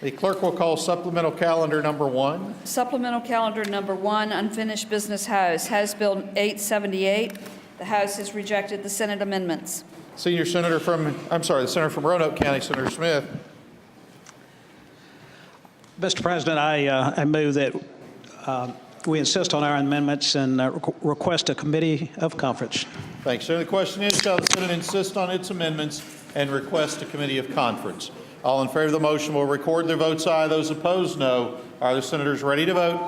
S1: The clerk will call supplemental calendar number 1.
S6: Supplemental calendar number 1, unfinished business House Bill 878. The House has rejected the Senate amendments.
S1: The senator from Roanoke County, Senator Smith.
S18: Mr. President, I move that we insist on our amendments and request a committee of conference.
S1: Thanks, sir. The question is, shall the Senate insist on its amendments and request a committee of conference? All in favor of the motion will record their votes aye. Those opposed, no. Are the senators ready to vote?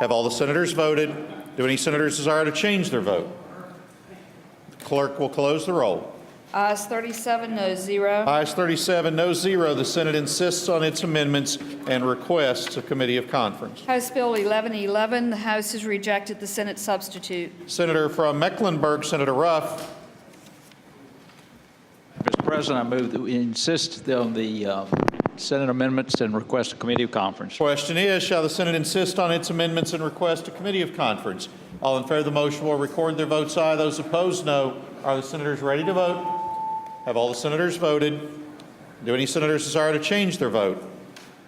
S1: Have all the senators voted? Do any senators desire to change their vote? The clerk will close the roll.
S6: Ayes 37, noes 0.
S1: Ayes 37, no 0. The Senate insists on its amendments and requests a committee of conference.
S6: House Bill 1111. The House has rejected the Senate substitute.
S1: Senator from Mecklenburg, Senator Ruff.
S2: Mr. President, I move that we insist on the Senate amendments and request a committee of conference.
S1: Question is, shall the Senate insist on its amendments and request a committee of conference? All in favor of the motion will record their votes aye. Those opposed, no. Are the senators ready to vote? Have all the senators voted? Do any senators desire to change their vote?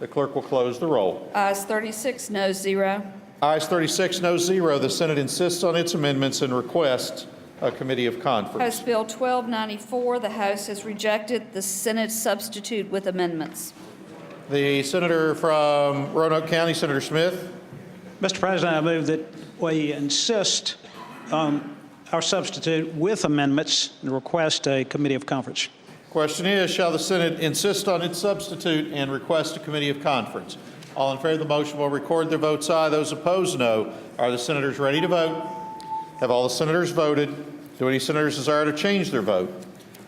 S1: The clerk will close the roll.
S6: Ayes 36, noes 0.
S1: Ayes 36, no 0. The Senate insists on its amendments and requests a committee of conference.
S6: House Bill 1294. The House has rejected the Senate substitute with amendments.
S1: The senator from Roanoke County, Senator Smith.
S18: Mr. President, I move that we insist on our substitute with amendments and request a committee of conference.
S1: Question is, shall the Senate insist on its substitute and request a committee of conference? All in favor of the motion will record their votes aye. Those opposed, no. Are the senators ready to vote? Have all the senators voted? Do any senators desire to change their vote?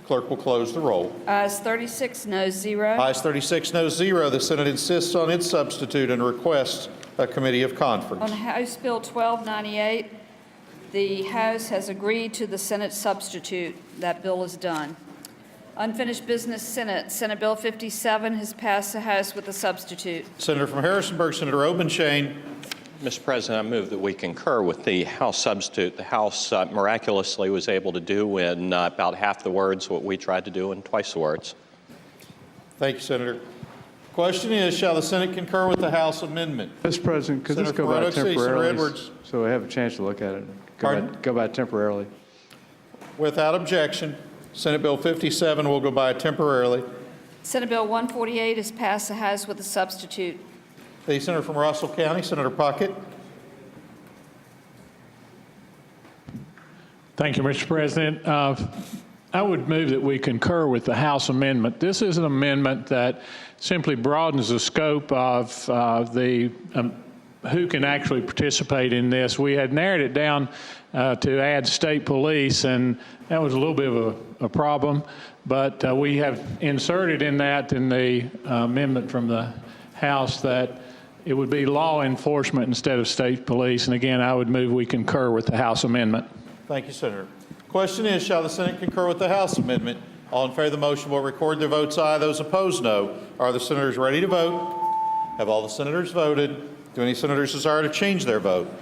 S1: Clerk will close the roll.
S6: Ayes 36, noes 0.
S1: Ayes 36, no 0. The Senate insists on its substitute and requests a committee of
S6: On
S1: conference.
S6: House Bill 1298, the House has agreed to the Senate substitute. That bill is done. Unfinished business, Senate. Senate Bill 57 has passed the House with a substitute.
S1: Senator from Harrisonburg, Senator Obenshain.
S12: Mr. President, I move that we concur with the House substitute. The House miraculously was able to do in about half the words what we tried to do in twice the words.
S1: Thank you, Senator. Question is, shall the Senate concur with the House amendment?
S4: Mr. President, could this
S1: Senator
S4: go
S1: from
S4: by
S1: Roanoke City, Senator
S4: temporarily
S1: Edwards.
S4: so we have a chance to look at it?
S1: Pardon?
S4: Go by temporarily.
S1: Without objection, Senate Bill 57 will go by temporarily.
S6: Senate Bill 148 has passed the House with a substitute.
S1: The Senator from Russell County, Senator Puckett.
S8: Thank you, Mr. President. I would move that we concur with the House amendment. This is an amendment that simply broadens the scope of who can actually participate in this. We had narrowed it down to add state police, and that was a little bit of a problem, but we have inserted in that in the amendment from the House that it would be law enforcement instead of state police. And again, I would move we concur with the House amendment.
S1: Thank you, Senator. Question is, shall the Senate concur with the House amendment? All in favor of the motion will record their votes aye. Those opposed, no. Are the senators ready to vote? Have all the senators voted? Do any senators desire to change their vote?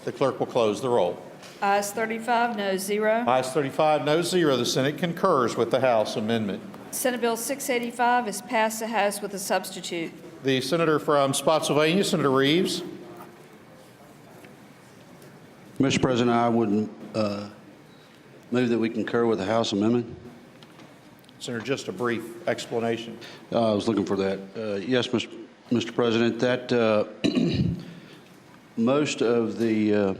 S1: The clerk will close the roll.
S6: Ayes 35, no 0.
S1: Ayes 35, no 0. The Senate concurs with the House amendment.
S6: Senate Bill 685 has passed the House with a substitute.
S1: The senator from Spotsylvania, Senator Reeves.
S21: Mr. President, I would move that we concur with the House amendment.
S1: Senator, just a brief explanation.
S21: I was looking for that. Yes, Mr. President, that most of the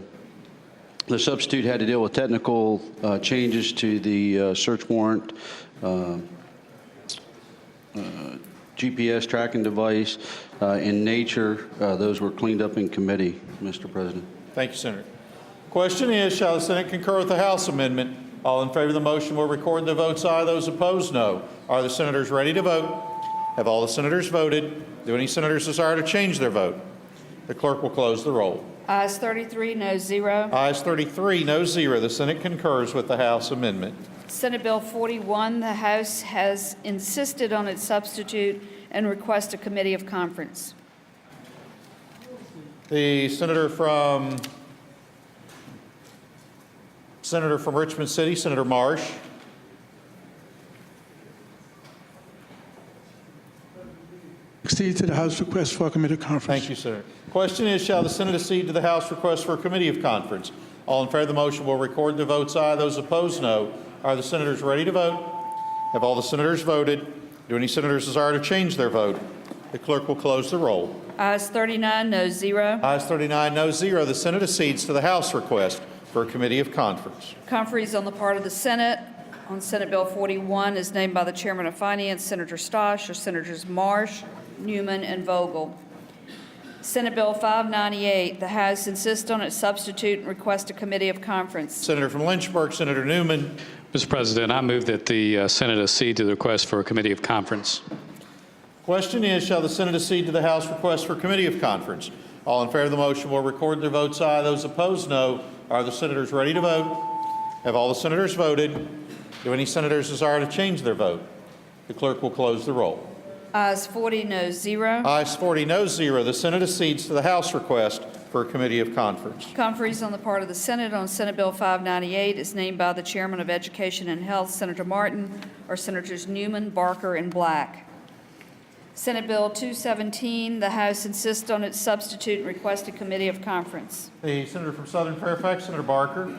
S21: substitute had to deal with technical changes to the search warrant, GPS tracking device. In nature, those were cleaned up in committee, Mr. President.
S1: Thank you, Senator. Question is, shall the Senate concur with the House amendment? All in favor of the motion will record their votes aye. Those opposed, no. Are the senators ready to vote? Have all the senators voted? Do any senators desire to change their vote? The clerk will close the roll.
S6: Ayes 33, no 0.
S1: Ayes 33, no 0. The Senate concurs with the House amendment.
S6: Senate Bill 41, the House has insisted on its substitute and request a committee of conference.
S1: The senator from Richmond City, Senator Marsh.
S9: Accede to the House request for a committee of conference.
S1: Thank you, sir. Question is, shall the Senate accede to the House request for a committee of conference? All in favor of the motion will record their votes aye. Those opposed, no. Are the senators ready to vote? Have all the senators voted? Do any senators desire to change their vote? The clerk will close the roll.
S6: Ayes 39, no 0.
S1: Ayes 39, no 0. The Senate accedes to the House request for a committee of conference.
S6: Conferees on the part of the Senate on Senate Bill 41 is named by the Chairman of Finance, Senator Stosh, or Senators Marsh, Newman, and Vogel. Senate Bill 598, the House insists on its substitute and request a committee of conference.
S1: Senator from Lynchburg, Senator Newman.
S20: Mr. President, I move that the Senate accede to the request for a committee of conference.
S1: Question is, shall the Senate accede to the House request for a committee of conference? All in favor of the motion will record their votes aye. Those opposed, no. Are the senators ready to vote? Have all the senators voted? Do any senators desire to change their vote? The clerk will close the roll.
S6: Ayes 40, no 0.
S1: Ayes 40, no 0. The Senate accedes to the House request for a committee of conference.
S6: Conferees on the part of the Senate on Senate Bill 598 is named by the Chairman of Education and Health, Senator Martin, or Senators Newman, Barker, and Black. Senate Bill 217, the House insists on its substitute and request a committee of conference.
S1: The Senator from Southern Fairfax, Senator Barker.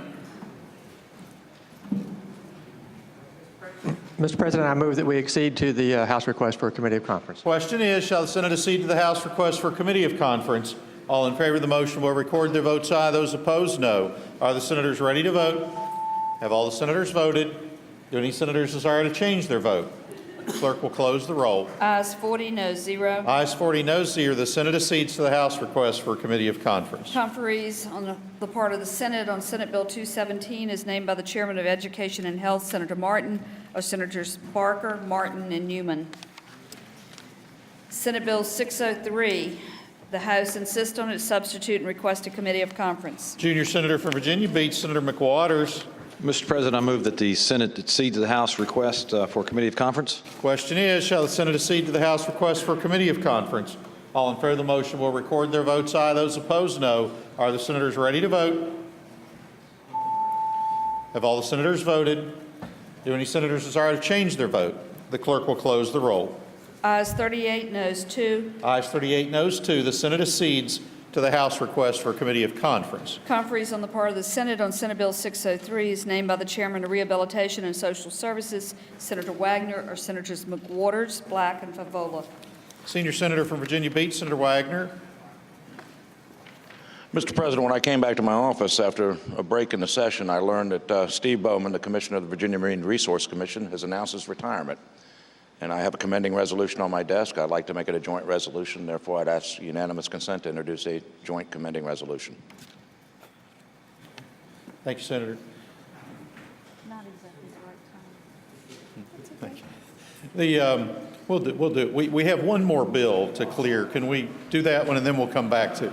S24: Mr. President, I move that we accede to the House request for a committee of conference.
S1: Question is, shall the Senate accede to the House request for a committee of conference? All in favor of the motion will record their votes aye. Those opposed, no. Are the senators ready to vote? Have all the senators voted? Do any senators desire to change their vote? The clerk will close the roll.
S6: Ayes 40, no 0.
S1: Ayes 40, no 0. The Senate accedes to the House request for a committee of conference.
S6: Conferees on the part of the Senate on Senate Bill 217 is named by the Chairman of Education and Health, Senator Martin, or Senators Barker, Martin, and Newman. Senate Bill 603, The House insists on its substitute and request a committee of conference.
S1: Junior Senator from Virginia Beach, Senator McWaters.
S3: Mr. President, I move that the Senate accede to the House request for committee of conference.
S1: Question is, shall the Senate accede to the House request for a committee of conference? All in favor of the motion will record their votes aye. Those opposed, no. Are the senators ready to vote? Have all the senators voted? Do any senators desire to change their vote? The clerk will close the roll.
S6: Ayes 38, noes 2.
S1: Ayes 38, noes 2. The Senate accedes to the House request for a committee of conference.
S6: Conferees on the part of the Senate on Senate Bill 603 is named by the Chairman of Rehabilitation and Social Services, Senator Wagner, or Senators McWaters, Black, and Favola.
S1: Senior Senator from Virginia Beach, Senator Wagner.
S5: Mr. President, when I came back to my office after a break in the session, I learned that Steve Bowman, the Commissioner of the Virginia Marine Resource Commission, has announced his retirement. And I have a commending resolution on my desk. I'd like to make it a joint resolution. Therefore, I'd ask unanimous consent to introduce a joint commending resolution.
S1: Thank you, Senator.
S6: Not exactly the right time.
S1: Thank you. We'll do it. We have one more bill to clear. Can we do that one, and then we'll come back to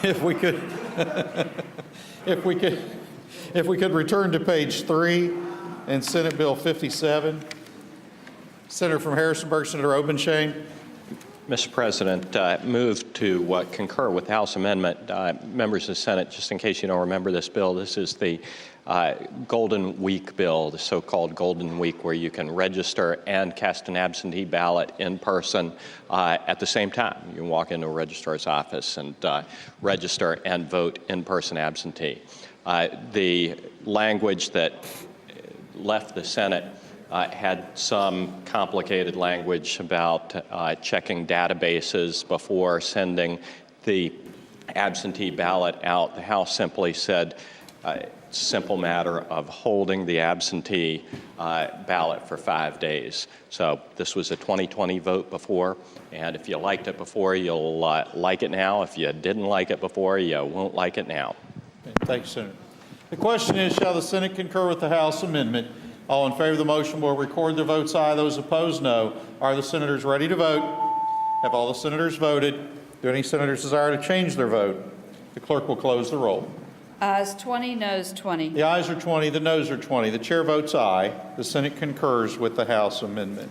S1: if we could return to page 3 and Senate Bill 57. Senator from Harrisonburg, Senator Obenshain.
S12: Mr. President, move to concur with the House amendment. Members of the Senate, just in case you don't remember this bill, this is the Golden Week bill, the so-called Golden Week, where you can register and cast an absentee ballot in person at the same time. You can walk into a registrar's office and register and vote in person absentee. The language that left the Senate had some complicated language about checking databases before sending the absentee ballot out. The House simply said it's a simple matter of holding the absentee ballot for 5 days. So this was a 2020 vote before, and if you liked it before, you'll like it now. If you didn't like it before, you won't like it now.
S1: Thank you, Senator. The question is, shall the Senate concur with the House amendment? All in favor of the motion will record their votes aye. Those opposed, no. Are the senators ready to vote? Have all the senators voted? Do any senators desire to change their vote? The clerk will close the roll.
S6: Ayes 20, noes 20.
S1: The ayes are 20, the noes are 20. The chair votes aye. The Senate concurs with the House amendment.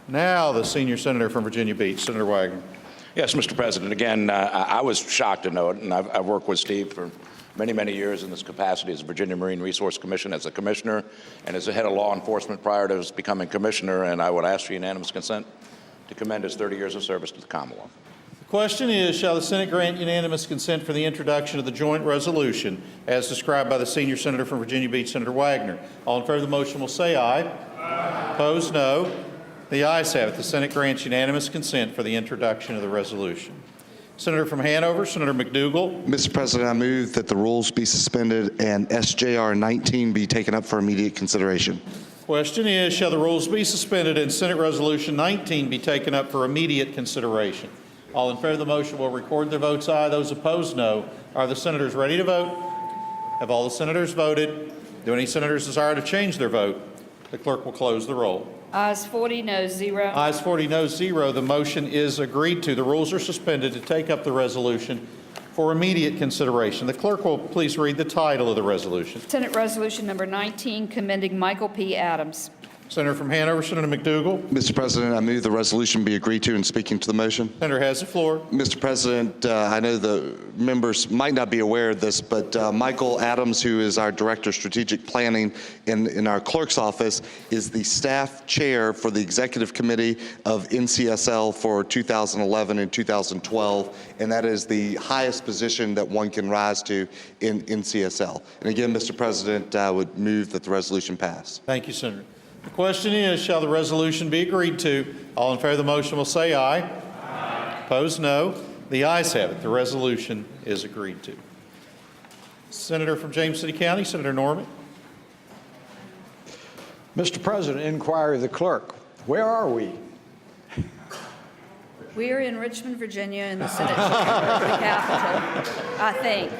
S1: Now the senior senator from Virginia Beach, Senator Wagner.
S5: Yes, Mr. President. Again, I was shocked to know it, and I've worked with Steve for many, many years in this capacity as Virginia Marine Resource Commission, as a commissioner, and as the head of law enforcement prior to his becoming commissioner, and I would ask for unanimous consent to commend his 30 years of service to the Commonwealth.
S1: The question is, shall the Senate grant unanimous consent for the introduction of the joint resolution as described by the senior senator from Virginia Beach, Senator Wagner? All in favor of the motion will say aye. Aye. Opposed, no. The ayes have it. The Senate grants unanimous consent for the introduction of the resolution. Senator from Hanover, Senator McDougal.
S7: Mr. President, I move that the rules be suspended and SJR 19 be taken up for immediate consideration.
S1: Question is, shall the rules be suspended and Senate Resolution 19 be taken up for immediate consideration? All in favor of the motion will record their votes aye. Those opposed, no. Are the senators ready to vote? Have all the senators voted? Do any senators desire to change their vote? The clerk will close the roll.
S6: Ayes 40, noes 0.
S1: Ayes 40, noes 0. The motion is agreed to. The rules are suspended to take up the resolution for immediate consideration. The clerk will please read the title of the resolution.
S6: Senate Resolution Number 19, commending Michael P. Adams.
S1: Senator from Hanover, Senator McDougal.
S7: Mr. President, I move the resolution be agreed to, and speaking to the motion.
S1: Senator has the floor.
S7: Mr. President, I know the members might not be aware of this, but Michael Adams, who is our Director of Strategic Planning in our clerk's office, is the staff chair for the Executive Committee of NCSL for 2011 and 2012, and that is the highest position that one can rise to in NCSL. And again, Mr. President, I would move that the resolution pass.
S1: Thank you, Senator. The question is, shall the resolution be agreed to? All in favor of the motion will say aye. Aye. Opposed, no. The ayes have it. The resolution is agreed to. Senator from James City County, Senator Norman.
S22: Mr. President, inquiry of the clerk. Where are we?
S6: We are in Richmond, Virginia, in the Senate chamber, the Capitol, I think.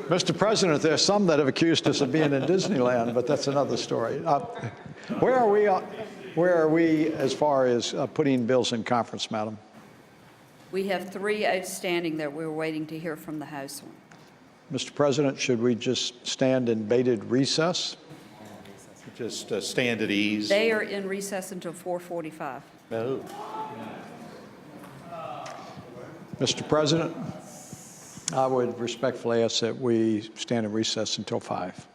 S22: Mr. President, there's some that have accused us of being in Disneyland, but that's another story. Where are we? Where are we as far as putting bills in conference, Madam?
S6: We have 3 outstanding that we're waiting to hear from the House on.
S22: Mr. President, should we just stand in bated recess?
S1: Just stand at ease.
S6: They are in recess until 4:45.
S1: No.
S22: Mr. President, I would respectfully ask that we stand in recess until 5.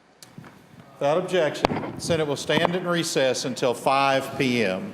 S1: Without objection, the Senate will stand in recess until 5 p.m.